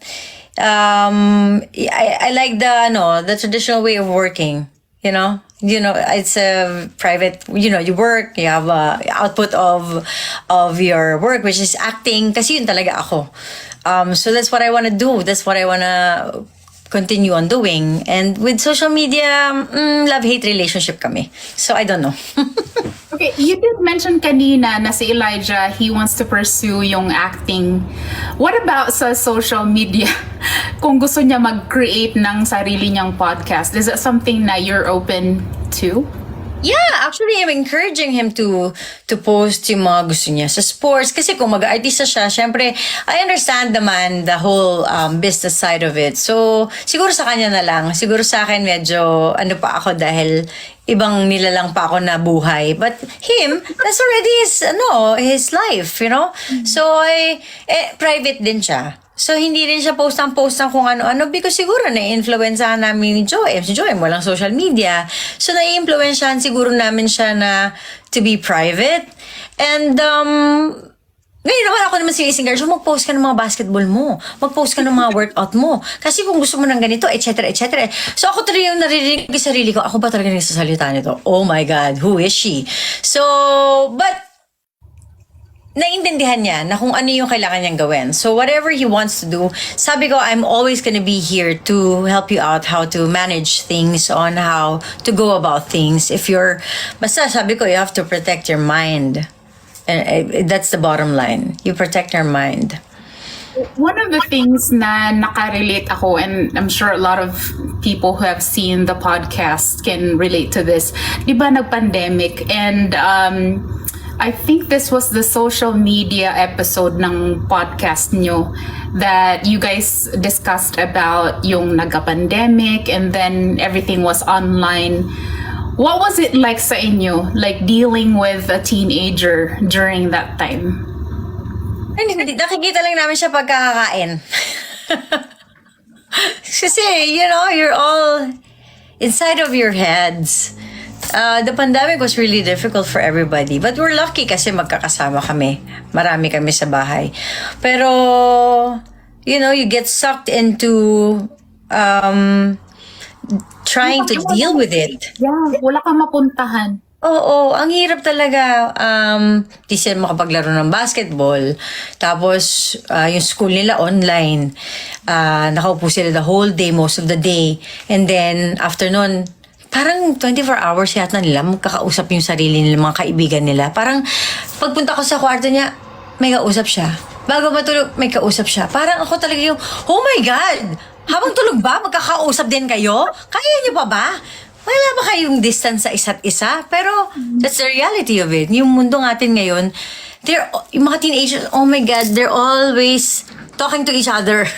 [SPEAKER 2] I like the traditional way of working. It's a private. You work, you have a output of your work, which is acting. Kasi yun talaga ako. So that's what I want to do. That's what I want to continue on doing. And with social media, love-hate relationship kami. So I don't know.
[SPEAKER 1] Okay, you did mention kanina na si Elijah, he wants to pursue yung acting. What about sa social media? Kung gusto niya mag-create ng sarili niyang podcast, is that something na you're open to?
[SPEAKER 2] Yeah, actually, I'm encouraging him to post yung mga gusto niya sa sports. Kasi kung mag-artista siya, syempre, I understand naman the whole business side of it. So, siguro sa kanya na lang. Siguro sa akin, medyo, pa ako dahil ibang nilalang pa ako na buhay. But him, that's already his life, So, private din siya. So, hindi rin siya post kung ano-ano because siguro na-influensahan namin ni Joem. Si Joem, walang social media. So, na-influensahan siguro namin siya na to be private. And, ngayon naman ako naman sinisinger, so mag-post ka ng mga basketball mo. Mag-post ka ng mga workout mo. Kasi kung gusto mo ng ganito, etc., etc. So, ako talaga yung naririnig sa sarili ko, ako ba talaga nagsasalita nito? Oh my God, who is she? So, but, naiintindihan niya na kung ano yung kailangan niyang gawin. So whatever he wants to do, sabi ko, I'm always gonna be here to help you out how to manage things, on how to go about things. Basta sabi ko, you have to protect your mind. And that's the bottom line. You protect your mind.
[SPEAKER 1] One of the things na nakarelate ako, and I'm sure a lot of people who have seen the podcast can relate to this. Di ba nag-pandemic? And I think this was the social media episode ng podcast nyo that you guys discussed about yung nagka-pandemic and then everything was online. What was it like sa inyo? Like dealing with a teenager during that time?
[SPEAKER 2] Hindi, nakikita lang namin siya pagkakakain. Kasi, you're all inside of your heads. The pandemic was really difficult for everybody. But we're lucky kasi magkakasama kami. Marami kami sa bahay. Pero, you get sucked into trying to deal with it.
[SPEAKER 1] Yeah, wala kang mapuntahan.
[SPEAKER 2] Oo, ang hirap talaga. Di sila makapaglaro ng basketball. Tapos, yung school nila online. Nakaupo sila the whole day, most of the day. And then, after nun, parang 24 hours yata nila magkakausap yung sarili nila, mga kaibigan nila. Parang, pagpunta ko sa kwarto niya, may kausap siya. Bago matulog, may kausap siya. Parang ako talaga yung, oh my God! Habang tulog ba, magkakausap din kayo? Kaya niyo pa ba? Wala ba kayong distance sa isa't isa? Pero that's the reality of it. Yung mundo natin ngayon, yung mga teenagers, oh my God, they're always talking to each other.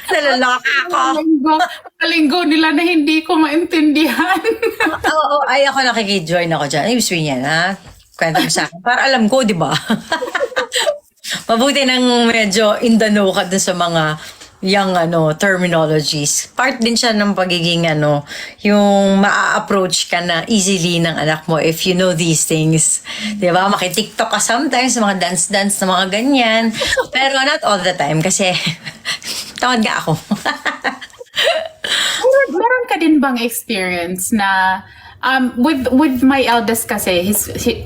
[SPEAKER 2] Nalalaka ako.
[SPEAKER 1] Palinggo nila na hindi ko maintindihan.
[SPEAKER 2] Oo, ay ako nakikijoin ako dyan. Ibig sabihin yan, ha? Kwento mo sa akin. Para alam ko, di ba? Mabuti nang medyo in the know ka dun sa mga yung terminologies. Part din siya ng pagiging yung maa-approach ka na easily ng anak mo if you know these things. Diba? Maki-TikTok ka sometimes, mga dance-dance na mga ganyan. Pero not all the time kasi tawad nga ako.
[SPEAKER 1] Meron ka din bang experience na with my eldest kasi,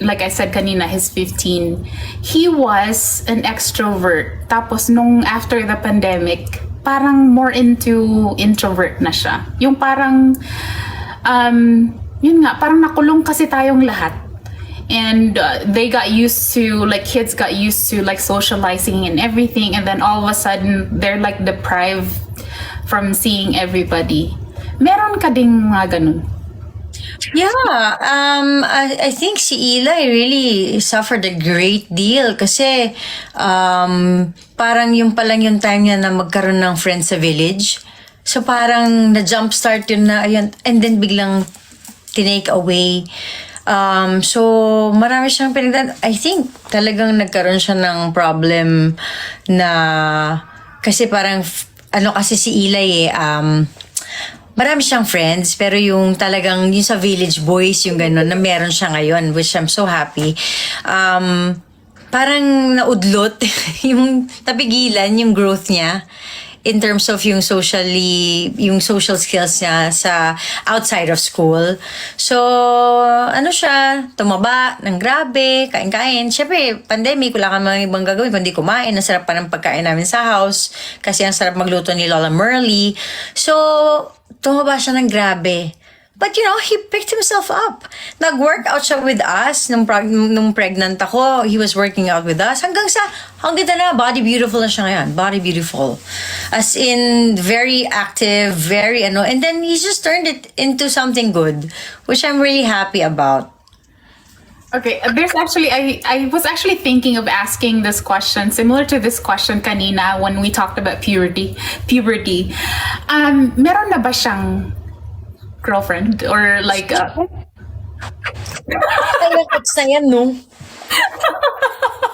[SPEAKER 1] like I said kanina, he's 15. He was an extrovert. Tapos nung after the pandemic, parang more into introvert na siya. Yung parang, yun nga, parang nakulong kasi tayong lahat. And they got used to, like kids got used to like socializing and everything. And then all of a sudden, they're like deprived from seeing everybody. Meron ka ding mga ganun?
[SPEAKER 2] Yeah, I think si Eli really suffered a great deal kasi parang yung palang yung time niya na magkaroon ng friends sa village. So parang na-jumpstart yun na, ayun, and then biglang tinake away. So marami siyang pinagdaan. I think talagang nagkaroon siya ng problem na kasi parang, kasi si Eli marami siyang friends, pero yung talagang, yung sa village boys, yung gano'n, na meron siya ngayon, which I'm so happy. Parang naudlot, yung napigilan, yung growth niya, in terms of yung social skills niya sa outside of school. So, siya, tumaba ng grabe, kain-kain. Siyempre, pandemic, wala kang mga ibang gagawin, kundi kumain. Ang sarap pa ng pagkain namin sa house, kasi ang sarap magluto ni Lola Merly. So, tumaba siya ng grabe. But he picked himself up. Nag-workout siya with us nung pregnant ako. He was working out with us. Hanggang na, body beautiful na siya ngayon. Body beautiful. As in, very active, very and then he just turned it into something good, which I'm really happy about.
[SPEAKER 1] Okay, there's actually, I was actually thinking of asking this question, similar to this question kanina when we talked about puberty. Meron na ba siyang girlfriend or like
[SPEAKER 2] Ay, that's na yan, no?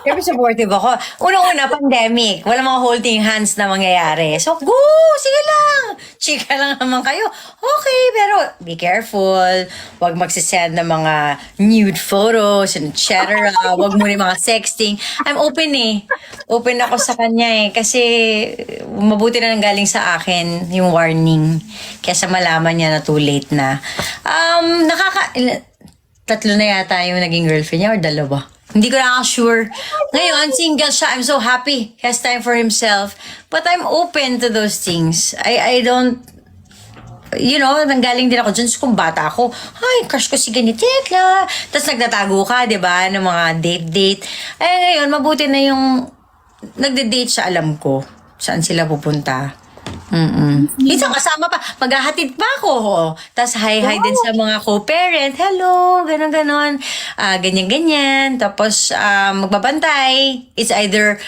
[SPEAKER 2] Siyempre supportive ako. Unang-una, pandemic. Wala mga holding hands na mangyayari. So, go! Sige lang! Chika lang naman kayo. Okay, pero be careful. Huwag magsisend ng mga nude photos and etc. Huwag mo rin mga sexting. I'm open Open ako sa kanya Kasi mabuti na nanggaling sa akin yung warning. Kesa malaman niya na too late na. Tatlo na yata yung naging girlfriend niya or dalawa. Hindi ko na sure. Ngayon, single siya. I'm so happy. He has time for himself. But I'm open to those things. I don't... nanggaling din ako dyan. So, kung bata ako, crush ko si ganitit la. Tapos nagtatago ka, di ba? Ng mga date. Ngayon, mabuti na yung nagde-date siya, alam ko saan sila pupunta. Minsan kasama pa, maghahatid pa ako. Tapos hi-hi din sa mga co-parent. Hello, ganon-ganon. Ganyan-ganyan. Tapos magbabantay. It's either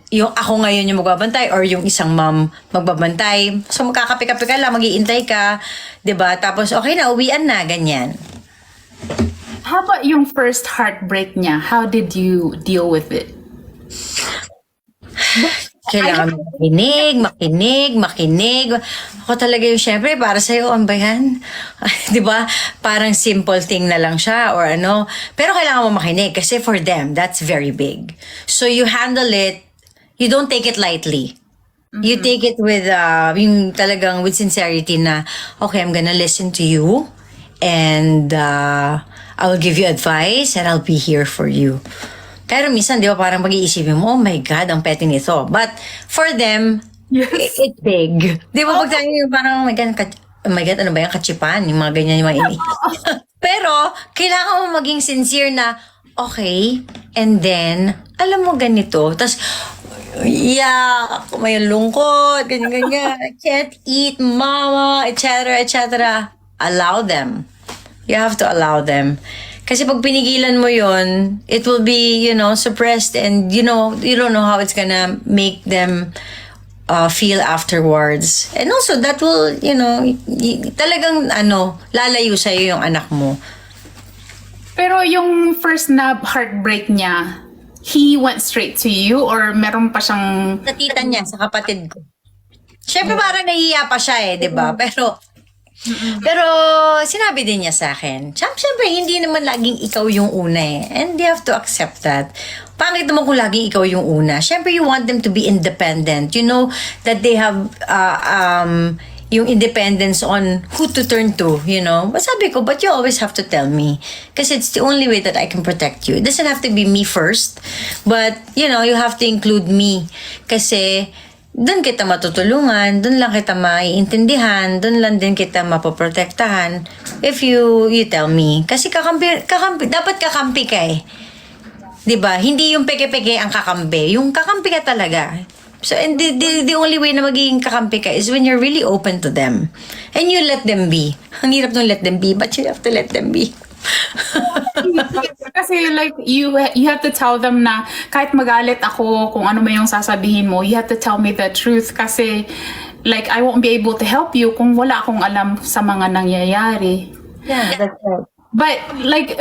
[SPEAKER 2] yung ako ngayon yung magbabantay or yung isang mom magbabantay. So magkakape-kape ka lang, mag-iintay ka. 'Di ba? Tapos okay na, uwian na, ganyan.
[SPEAKER 1] How about yung first heartbreak niya? How did you deal with it?
[SPEAKER 2] Kailangan makinig. Ako talaga yung syempre, para sa'yo, ano ba yan? Di ba? Parang simple thing na lang siya or ano. Pero kailangan mo makinig kasi for them, that's very big. So you handle it, you don't take it lightly. You take it with, yung talagang with sincerity na, okay, I'm gonna listen to you and I will give you advice and I'll be here for you. Pero minsan, di ba, parang pag-iisipin mo, oh my God, ang petty nito. But for them,
[SPEAKER 1] Yes.
[SPEAKER 2] it's big. Di ba, pag tayo parang, oh my God, ano ba yan, kachipan, yung mga ganyan, yung mga ini. Pero, kailangan mo maging sincere na, okay, and then, alam mo ganito, tas, yeah, may lungkot, ganyan-ganyan, I can't eat, mama, etc., etc. Allow them. You have to allow them. Kasi pag pinigilan mo yon, it will be, suppressed and, you don't know how it's gonna make them feel afterwards. And also, that will, talagang, lalayo sa'yo yung anak mo.
[SPEAKER 1] Pero yung first na heartbreak niya, he went straight to you or meron pa siyang...
[SPEAKER 2] Sa tita niya, sa kapatid ko. Siyempre parang nahihiya pa siya di ba? Pero sinabi din niya sa akin, siyempre hindi naman laging ikaw yung una and you have to accept that. Pangit naman kung laging ikaw yung una. Siyempre you want them to be independent. You know that they have yung independence on who to turn to, But sabi ko, but you always have to tell me. Kasi it's the only way that I can protect you. It doesn't have to be me first, but, you have to include me. Kasi, doon kita matutulungan, doon lang kita maiintindihan, doon lang din kita mapoprotektahan if you tell me. Kasi kakampi, dapat kakampi ka 'Di ba? Hindi yung peke-peke ang kakampi, yung kakampi ka talaga. So, and the only way na magiging kakampi ka is when you're really open to them. And you let them be. Ang hirap nung let them be, but you have to let them be.
[SPEAKER 1] Kasi like you have to tell them na kahit magalit ako kung ano man yung sasabihin mo, you have to tell me the truth kasi like I won't be able to help you kung wala akong alam sa mga nangyayari.
[SPEAKER 2] Yeah, that's right.
[SPEAKER 1] But like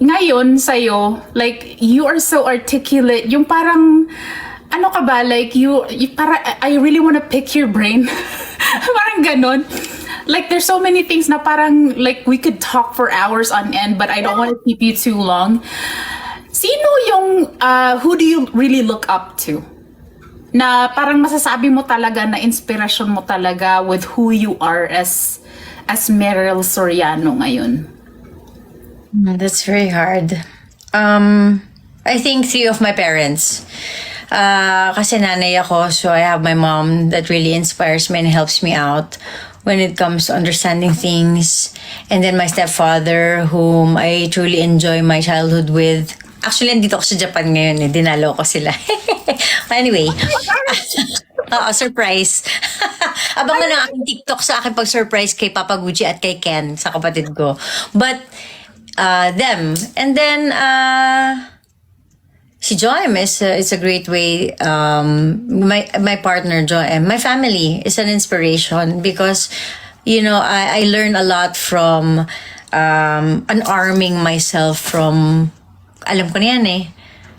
[SPEAKER 1] ngayon sa'yo, like you are so articulate. Yung parang ano ka ba, like you para I really wanna pick your brain. Parang ganon. Like there's so many things na parang like we could talk for hours on end, but I don't want to keep you too long. Sino yung who do you really look up to? Na parang masasabi mo talaga na inspirasyon mo talaga with who you are as Meryl Soriano ngayon.
[SPEAKER 2] That's very hard. I think 3 of my parents. Kasi nanay ako, so I have my mom that really inspires me and helps me out when it comes to understanding things. And then my stepfather, whom I truly enjoy my childhood with. Actually, nandito ako sa Japan ngayon dinalo ko sila. Anyway. Surprise. Abangan ang aking TikTok sa aking pag-surprise kay Papa Gucci at kay Ken, sa kapatid ko. But, them. And then, si Joem is a great way. My partner Joem, my family is an inspiration because I learn a lot from unarming myself from alam ko na yan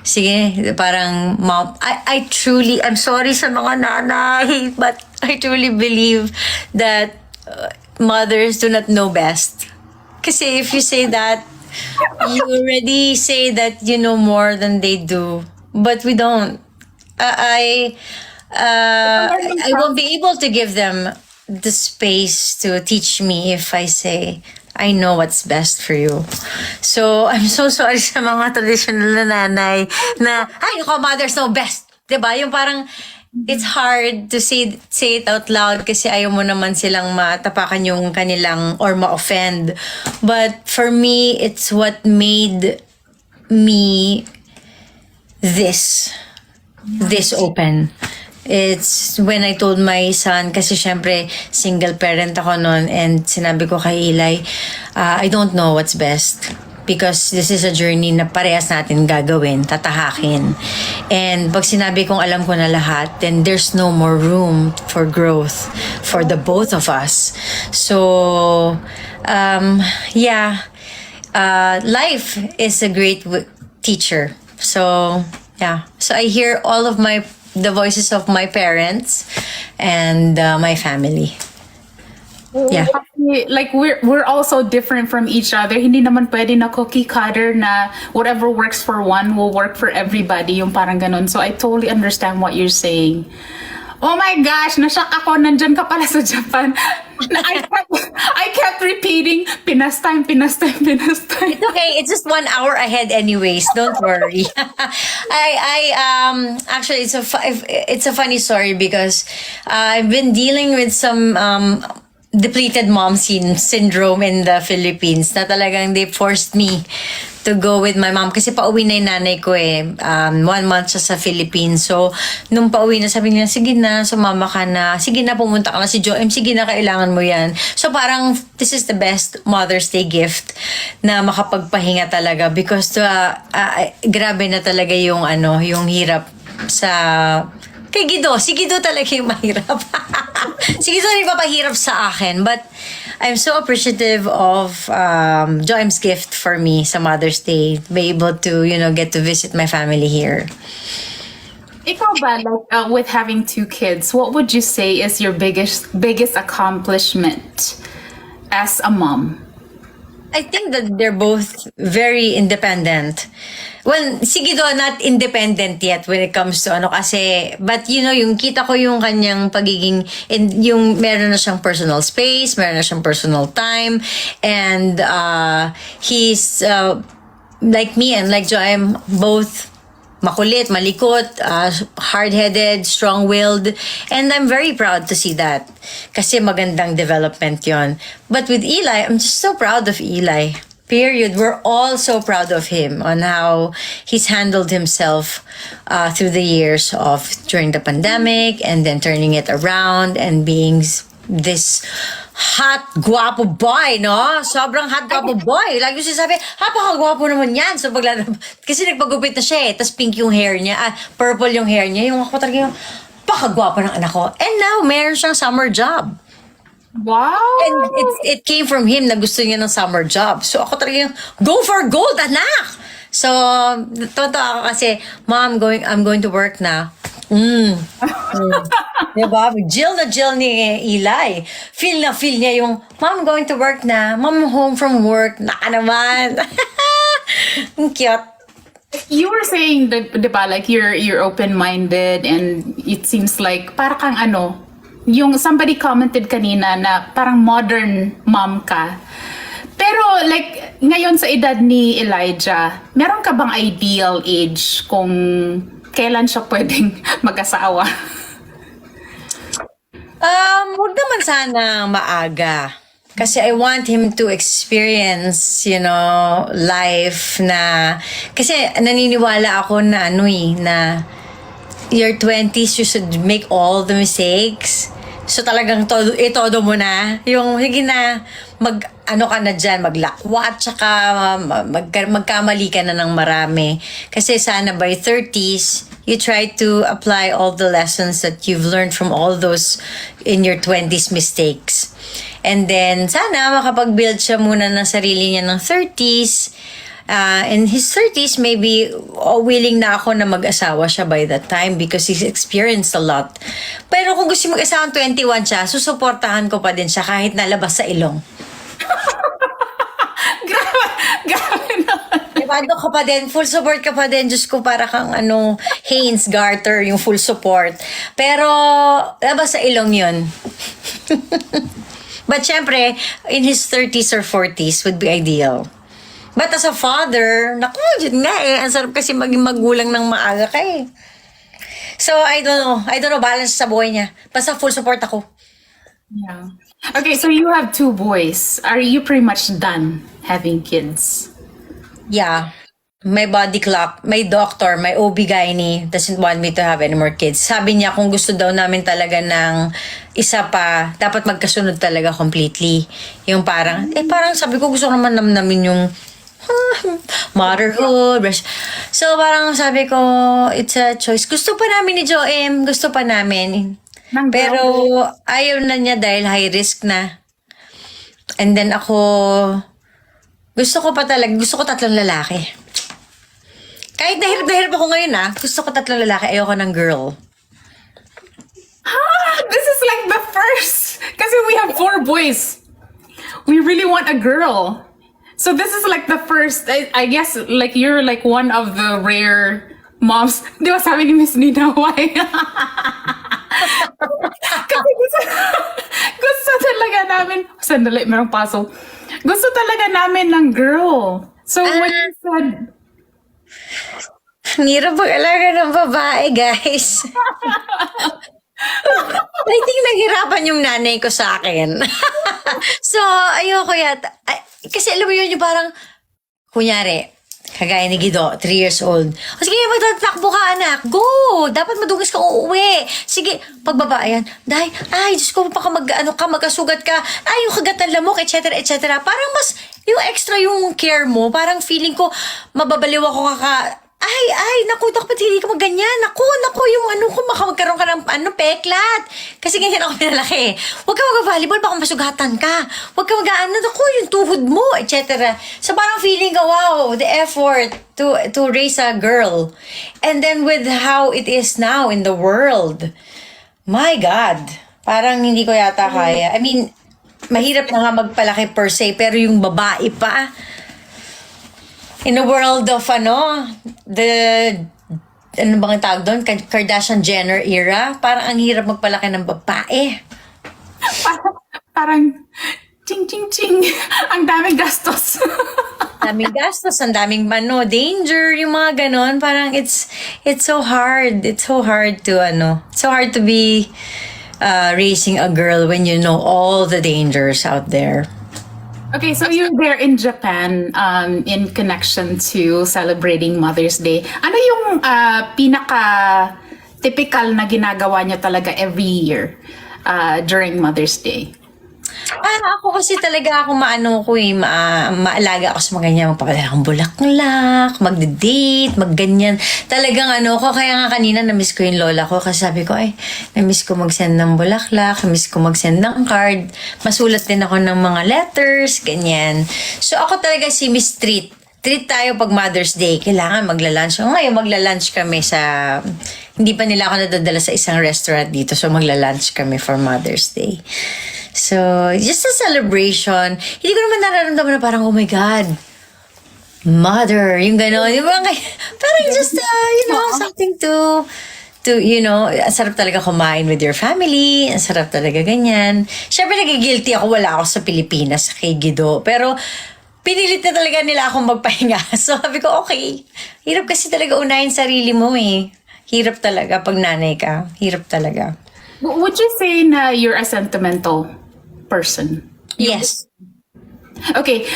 [SPEAKER 2] sige, parang mom, I'm sorry sa mga nanay, but I truly believe that mothers do not know best. Kasi if you say that, you already say that you know more than they do. But we don't. I won't be able to give them the space to teach me if I say, I know what's best for you. So, I'm so sorry sa mga traditional na nanay na, mothers know best. Diba? Yung parang, it's hard to say it out loud kasi ayaw mo naman silang matapakan yung kanilang or ma-offend. But for me, it's what made me this open. It's when I told my son, kasi syempre single parent ako noon, and sinabi ko kay Eli, I don't know what's best. Because this is a journey na parehas natin gagawin, tatahakin. And pag sinabi kong alam ko na lahat, then there's no more room for growth for the both of us. So, life is a great teacher. So, yeah. So I hear all of the voices of my parents and my family. Yeah.
[SPEAKER 1] Like we're also different from each other. Hindi naman pwede na cookie cutter na whatever works for one will work for everybody, yung parang ganun. So I totally understand what you're saying. Oh my gosh, nashock ako, nandyan ka pala sa Japan. I kept repeating, Pinas time, Pinas time, Pinas time.
[SPEAKER 2] It's okay. It's just 1 hour ahead anyways. Don't worry. Actually, it's a funny story because I've been dealing with some depleted mom syndrome in the Philippines na talagang they forced me to go with my mom kasi pauwi na yung nanay ko eh. 1 month siya sa Philippines. So, nung pauwi na, sabi niya, sige na, sumama ka na. Sige na, pumunta ka na si Joem. Sige na, kailangan mo yan. So, parang, this is the best Mother's Day gift na makapagpahinga talaga because grabe na talaga yung, yung hirap sa kay Guido. Si Guido talaga yung mahirap. Si Guido rin papahirap sa akin. But I'm so appreciative of Joem's gift for me sa Mother's Day. Be able to, get to visit my family here.
[SPEAKER 1] Ikaw ba, like, with having 2 kids, what would you say is your biggest accomplishment as a mom?
[SPEAKER 2] I think that they're both very independent. Well, si Guido not independent yet when it comes to kasi, but yung kita ko yung kanyang pagiging, yung meron na siyang personal space, meron na siyang personal time, and he's like me and like Joem, both makulit, malikot, hard-headed, strong-willed, and I'm very proud to see that. Kasi magandang development yon. But with Eli, I'm just so proud of Eli. Period. We're all so proud of him on how he's handled himself through the years of during the pandemic and then turning it around and being this hot, guwapo boy, no? Sobrang hot, guwapo boy. Lagi ko sinasabi, napaka-guwapo naman yan. So, kasi nagpagupit na siya eh. Tapos pink yung hair niya. Purple yung hair niya. Yung ako talaga yung, napaka-guwapo ng anak ko. And now, meron siyang summer job.
[SPEAKER 1] Wow!
[SPEAKER 2] And it came from him na gusto niya ng summer job. So, ako talaga yung, go for gold, anak! So, totoo ako kasi, Mom, I'm going to work na. Diba? Jill ni Eli. Feel niya yung, Mom, going to work na. Mom, home from work. Naka naman. Ang cute.
[SPEAKER 1] You were saying that, diba, like you're open-minded and it seems like para kang yung somebody commented kanina na parang modern mom ka. Pero like ngayon sa edad ni Elijah, meron ka bang ideal age kung kailan siya pwedeng mag-asawa?
[SPEAKER 2] Huwag naman sana maaga. Kasi I want him to experience, life na... Kasi naniniwala ako na na your 20s, you should make all the mistakes. So talagang todo mo na. Yung, sige na, ka na dyan, maglakwat, tsaka magkamali ka na ng marami. Kasi sana by 30s, you try to apply all the lessons that you've learned from all those in your 20s mistakes. And then, sana makapag-build siya muna ng sarili niya ng 30s. In his 30s, maybe willing na ako na mag-asawa siya by that time because he's experienced a lot. Pero kung gusto mag-asawa ng 21 siya, susuportahan ko pa din siya kahit nalabas sa ilong.
[SPEAKER 1] Grabe naman.
[SPEAKER 2] Diba, ka pa din, full support ka pa din. Diyos ko, para kang Haynes Garter, yung full support. Pero, labas sa ilong yun. But syempre, in his 30s or 40s would be ideal. But as a father, naku, yun nga eh. Ang sarap kasi maging magulang ng maaga ka eh. So, I don't know, balance sa buhay niya. Basta full support ako.
[SPEAKER 1] Yeah. Okay, so you have 2 boys. Are you pretty much done having kids?
[SPEAKER 2] Yeah. my body clock, my doctor, my OB-GYN doesn't want me to have any more kids. Sabi niya kung gusto daw namin talaga ng isa pa, dapat magkasunod talaga completely. Yung parang, parang sabi ko gusto ko naman namin yung motherhood. So parang sabi ko, it's a choice. Gusto pa namin ni Joem, gusto pa namin. Pero ayaw na niya dahil high risk na. And then ako, gusto ko 3 lalaki. Kahit na hirap ako ngayon gusto ko 3 lalaki, ayoko ng girl.
[SPEAKER 1] This is like the first. Kasi we have 4 boys. We really want a girl. So this is like the first. I guess like you're like one of the rare moms. Di ba sabi ni Miss Nina, why? Kasi gusto talaga namin. Sandali, merong paso. Gusto talaga namin ng girl. So when you said,
[SPEAKER 2] Hirap mag-alaga ng babae, guys. I think naghirapan yung nanay ko sa akin. So, ayoko yata. Kasi alam mo yun, yung parang, kunyari, kagaya ni Guido, 3 years old. O sige, magtatakbo ka, anak. Go! Dapat madungis ka uuwi. Sige, pagbaba, ayan. Dahil, Diyos ko, baka magkasugat ka. Yung kagat ng lamok, etc., etc. Parang mas, yung extra yung care mo, parang feeling ko, mababaliw ako naku, dapat hindi ka magganyan. Naku, yung ko, magkaroon ka ng peklat. Kasi ganyan ako pinalaki. Huwag ka mag-volleyball, baka masugatan ka. Huwag ka naku, yung tuhod mo, etc. So parang feeling ko, wow, the effort to raise a girl. And then with how it is now in the world, my God, parang hindi ko yata kaya. I mean, mahirap na nga magpalaki per se, pero yung babae pa, in the world of ano bang tawag doon? Kardashian-Jenner era, parang ang hirap magpalaki ng babae.
[SPEAKER 1] parang ching ching ching. Ang daming gastos.
[SPEAKER 2] Daming gastos, ang daming danger, yung mga ganon. Parang it's so hard. It's so hard to be raising a girl when you know all the dangers out there.
[SPEAKER 1] Okay, so you're there in Japan in connection to celebrating Mother's Day. Ano yung pinaka-typical na ginagawa niyo talaga every year during Mother's Day?
[SPEAKER 2] Ako kasi talaga maalaga ako sa mga ganyan, magpapadala akong bulaklak, magde-date, magganyan. Talagang kaya nga kanina na-miss ko yung lola ko kasi sabi ko, na-miss ko mag-send ng bulaklak, na-miss ko mag-send ng card, masulat din ako ng mga letters, ganyan. So ako talaga si Miss Treat. Treat tayo pag Mother's Day, kailangan magla-lunch. Ngayon magla-lunch kami hindi pa nila ako nadadala sa isang restaurant dito, so magla-lunch kami for Mother's Day. So, just a celebration. Hindi ko naman nararamdaman na parang, oh my God, mother, yung gano'n. Yung parang just, something to, ang sarap talaga kumain with your family. Ang sarap talaga ganyan. Siyempre, nagigilty ako. Wala ako sa Pilipinas, kay Guido. Pero, pinilit na talaga nila akong magpahinga. So, sabi ko, okay. Hirap kasi talaga unahin sarili mo eh. Hirap talaga pag nanay ka. Hirap talaga.
[SPEAKER 1] Would you say na you're a sentimental person?
[SPEAKER 2] Yes.
[SPEAKER 1] Okay.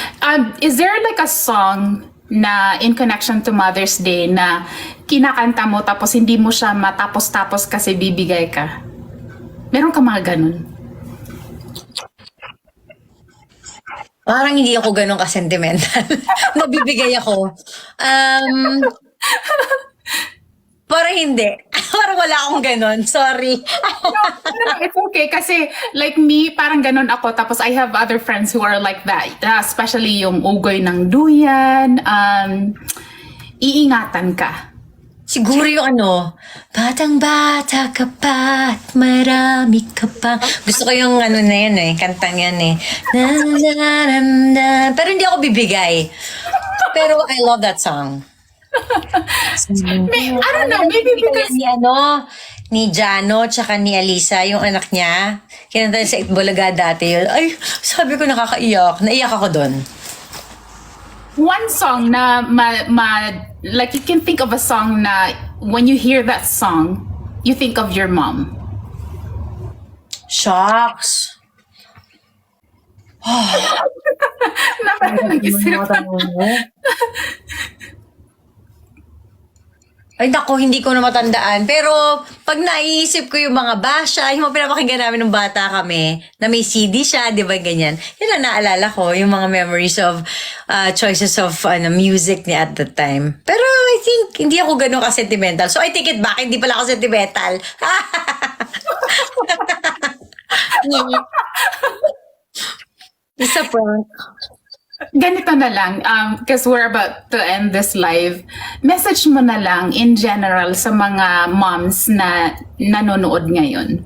[SPEAKER 1] Is there like a song na in connection to Mother's Day na kinakanta mo tapos hindi mo siya matapos-tapos kasi bibigay ka? Meron ka mga ganun?
[SPEAKER 2] Parang hindi ako ganun ka-sentimental. Nabibigay ako. Parang hindi. Parang wala akong ganun. Sorry.
[SPEAKER 1] No, it's okay kasi like me, parang ganun ako. Tapos I have other friends who are like that. Especially yung ugoy ng duyan. Iingatan ka.
[SPEAKER 2] Siguro yung batang-bata ka pa at marami ka pa. Gusto ko yung na yan kantang yan Na, na, na, na. Pero hindi ako bibigay. Pero I love that song.
[SPEAKER 1] I don't know, maybe because
[SPEAKER 2] ni Jano tsaka ni Alisa, yung anak niya, kinanta sa Itbulaga dati yun. Ay, sabi ko nakakaiyak. Naiyak ako doon.
[SPEAKER 1] one song na like you can think of a song na when you hear that song, you think of your mom.
[SPEAKER 2] Shucks. Ay, naku, hindi ko na matandaan. Pero, pag naiisip ko yung mga basya, yung mga pinapakinggan namin nung bata kami, na may CD siya, di ba, ganyan. Yun ang naalala ko, yung mga memories of choices of music niya at the time. Pero, I think, hindi ako ganun ka-sentimental. So, I take it back, hindi pala ako sentimental. It's a prank.
[SPEAKER 1] Ganito na lang, because we're about to end this live, message mo na lang in general sa mga moms na nanonood ngayon.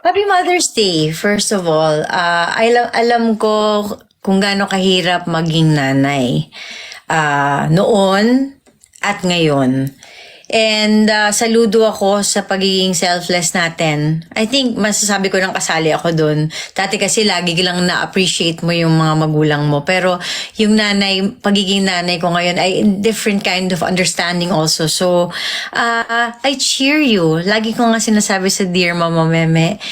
[SPEAKER 2] Happy Mother's Day, first of all. Alam ko kung gaano kahirap maging nanay noon at ngayon. And saludo ako sa pagiging selfless natin. I think masasabi ko nang kasali ako dun. Dati kasi lagi lang na-appreciate mo yung mga magulang mo. Pero yung pagiging nanay ko ngayon ay different kind of understanding also. So, I cheer you. Lagi ko nga sinasabi sa Dear Mama Meme,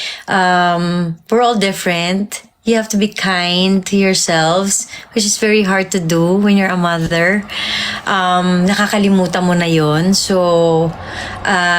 [SPEAKER 2] we're all different. You have to be kind to yourselves, which is very hard to do when you're a mother. Nakakalimutan mo na yon. So,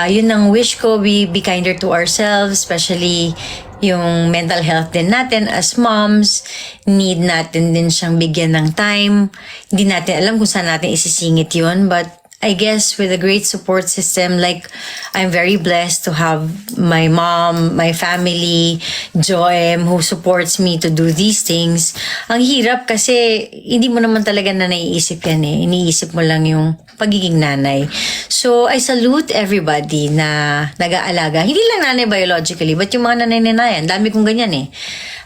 [SPEAKER 2] yun ang wish ko, we be kinder to ourselves, especially yung mental health din natin as moms. Need natin din siyang bigyan ng time. Hindi natin alam kung saan natin isisingit yun, but I guess with a great support system, like I'm very blessed to have my mom, my family, Joem, who supports me to do these things. Ang hirap kasi hindi mo naman talaga na naiisip yan eh. Iniisip mo lang yung pagiging nanay. So I salute everybody na nag-aalaga. Hindi lang nanay biologically, but yung mga nanay-nanayan. Dami kong ganyan eh.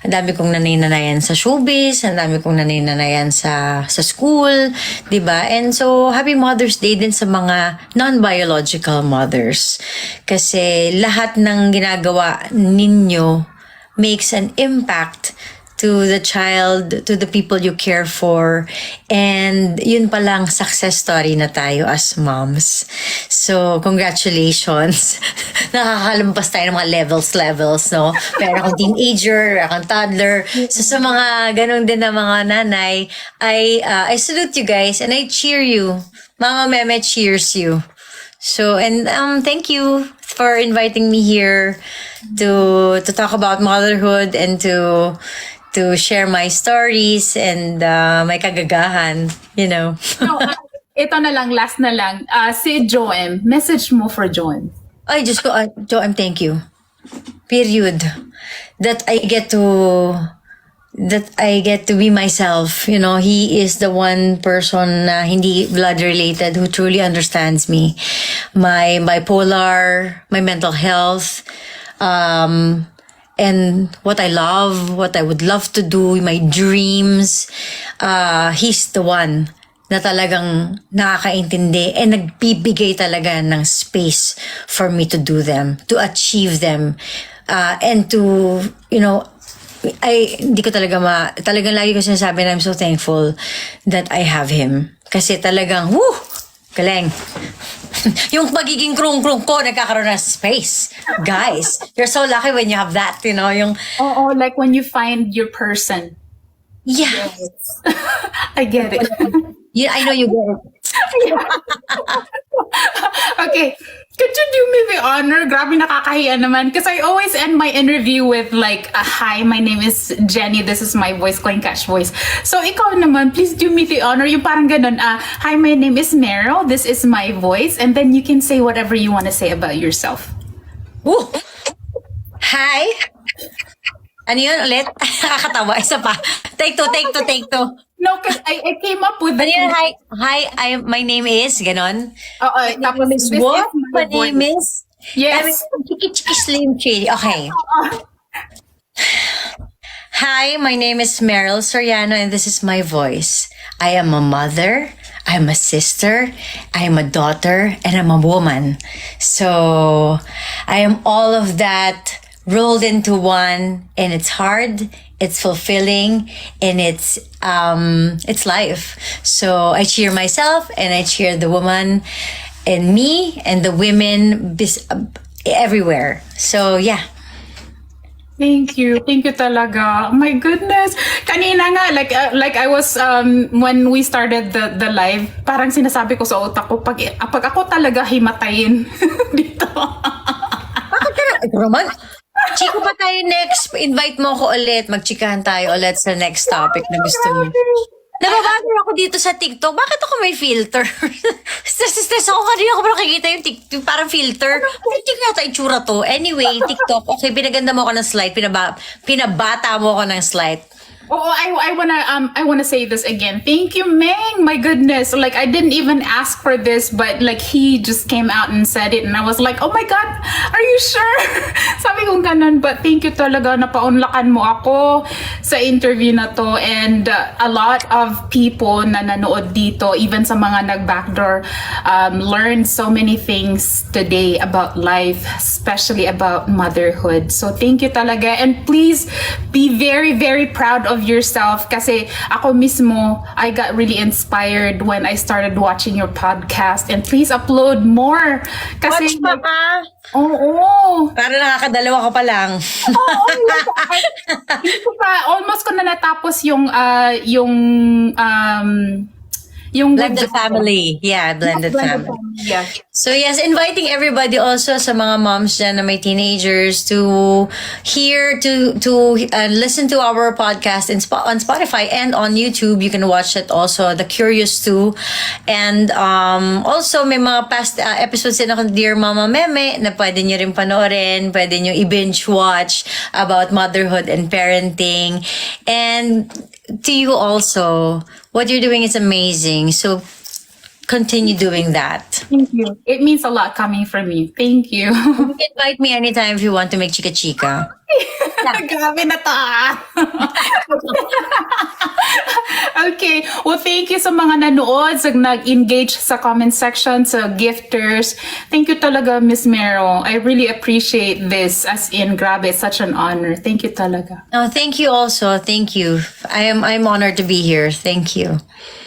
[SPEAKER 2] Ang dami kong nanay-nanayan sa showbiz, ang dami kong nanay-nanayan sa school, 'di ba? And so happy Mother's Day din sa mga non-biological mothers. Kasi lahat ng ginagawa ninyo makes an impact to the child, to the people you care for. And yun palang success story na tayo as moms. So, congratulations. Nakakalampas tayo ng mga levels, no? Meron akong teenager, meron akong toddler. So, sa mga ganun din na mga nanay, I salute you guys and I cheer you. Mama Meme cheers you. So, and thank you for inviting me here to talk about motherhood and to share my stories and my kagagahan, you know.
[SPEAKER 1] No, ito na lang, last na lang. Si Joem, message mo for Joem.
[SPEAKER 2] Ay, Diyos ko, Joem, thank you. Period. That I get to be myself. You know, he is the one person na hindi blood related who truly understands me. My bipolar, my mental health, and what I love, what I would love to do, my dreams. He's the one na talagang nakakaintindi and nagbibigay talaga ng space for me to do them, to achieve them, and to, you know, hindi ko talagang lagi ko sinasabi na I'm so thankful that I have him. Kasi talagang, galing. Yung pagiging krung-krung ko, nagkakaroon ng space. Guys, you're so lucky when you have that, you know, yung...
[SPEAKER 1] Oh, like when you find your person.
[SPEAKER 2] Yeah.
[SPEAKER 1] Yes. I get it.
[SPEAKER 2] Yeah, I know you get it.
[SPEAKER 1] Okay. Could you do me the honor? Grabe nakakahiya naman. Because I always end my interview with like, hi, my name is Jenny. This is my voice, Coin Cash voice. So ikaw naman, please do me the honor. Yung parang ganun, hi, my name is Meryl. This is my voice. And then you can say whatever you want to say about yourself.
[SPEAKER 2] Woo! Hi! Ano yun ulit? Nakakatawa. Isa pa. Take two.
[SPEAKER 1] No, because I came up with...
[SPEAKER 2] Ano yun? Hi, my name is, ganon.
[SPEAKER 1] Tapos,
[SPEAKER 2] Miss
[SPEAKER 1] this
[SPEAKER 2] what?
[SPEAKER 1] is
[SPEAKER 2] My name is?
[SPEAKER 1] Yes.
[SPEAKER 2] Chiki Slim Chili. Okay. Hi, my name is Meryl Soriano and this is my voice. I am a mother, I am a sister, I am a daughter, and I'm a woman. So, I am all of that rolled into one, and it's hard, it's fulfilling, and it's life. So I cheer myself and I cheer the woman and me and the women everywhere. So yeah.
[SPEAKER 1] Thank you. Thank you talaga. Oh my goodness. Kanina nga, like I was, when we started the live, parang sinasabi ko sa utak ko, pag ako talaga himatayin dito.
[SPEAKER 2] Bakit ka na? Ito naman. Chiko pa tayo next. Invite mo ako ulit. Magchikahan tayo ulit sa next topic na gusto mo. Nababasa ako dito sa TikTok. Bakit ako may filter? Stress ako. Kanina ko pa nakikita yung TikTok. Parang filter. Hindi ko yata itsura to. Anyway, TikTok. Okay, pinaganda mo ako ng slide. Pinabata mo ako ng slide.
[SPEAKER 1] Oh, I wanna say this again. Thank you, Meng. My goodness, like I didn't even ask for this, but like he just came out and said it, and I was like, oh my God, are you sure? Sabi ko ganun, but thank you talaga. Napaunlakan mo ako sa interview na to, and a lot of people na nanood dito, even sa mga nag-backdoor, learned so many things today about life, especially about motherhood. So thank you talaga, and please be very, very proud of yourself kasi ako mismo, I got really inspired when I started watching your podcast, and please upload more kasi
[SPEAKER 2] Watch pa ka.
[SPEAKER 1] oo.
[SPEAKER 2] Para nakakadalawa ka pa lang.
[SPEAKER 1] Hindi ko pa, almost ko na natapos yung
[SPEAKER 2] Blended family. Yeah, blended family.
[SPEAKER 1] Yeah.
[SPEAKER 2] So yes, inviting everybody also sa mga moms dyan na may teenagers to listen to our podcast on Spotify and on YouTube. You can watch it also, The Curious too. And also may mga past episodes din ako, Dear Mama Meme, na pwede nyo rin panoorin. Pwede nyo i-binge watch about motherhood and parenting. And to you also, what you're doing is amazing. So continue doing that.
[SPEAKER 1] Thank you. It means a lot coming from you. Thank you.
[SPEAKER 2] You can invite me anytime if you want to make chika-chika.
[SPEAKER 1] Grabe na to ah. Okay. Well, thank you sa mga nanood, sa nag-engage sa comment section, sa gifters. Thank you talaga, Miss Mero. I really appreciate this. As in, grabe, it's such an honor. Thank you talaga.
[SPEAKER 2] Oh, thank you also. Thank you. I'm honored to be here. Thank you.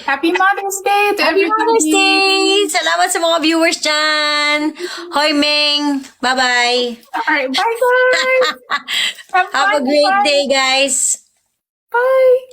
[SPEAKER 1] Happy Mother's Day to
[SPEAKER 2] Happy
[SPEAKER 1] everybody.
[SPEAKER 2] Mother's Day! Salamat sa mga viewers dyan. Hoy, Ming. Bye-bye.
[SPEAKER 1] Alright, bye guys.
[SPEAKER 2] Have a great day, guys.
[SPEAKER 1] Bye.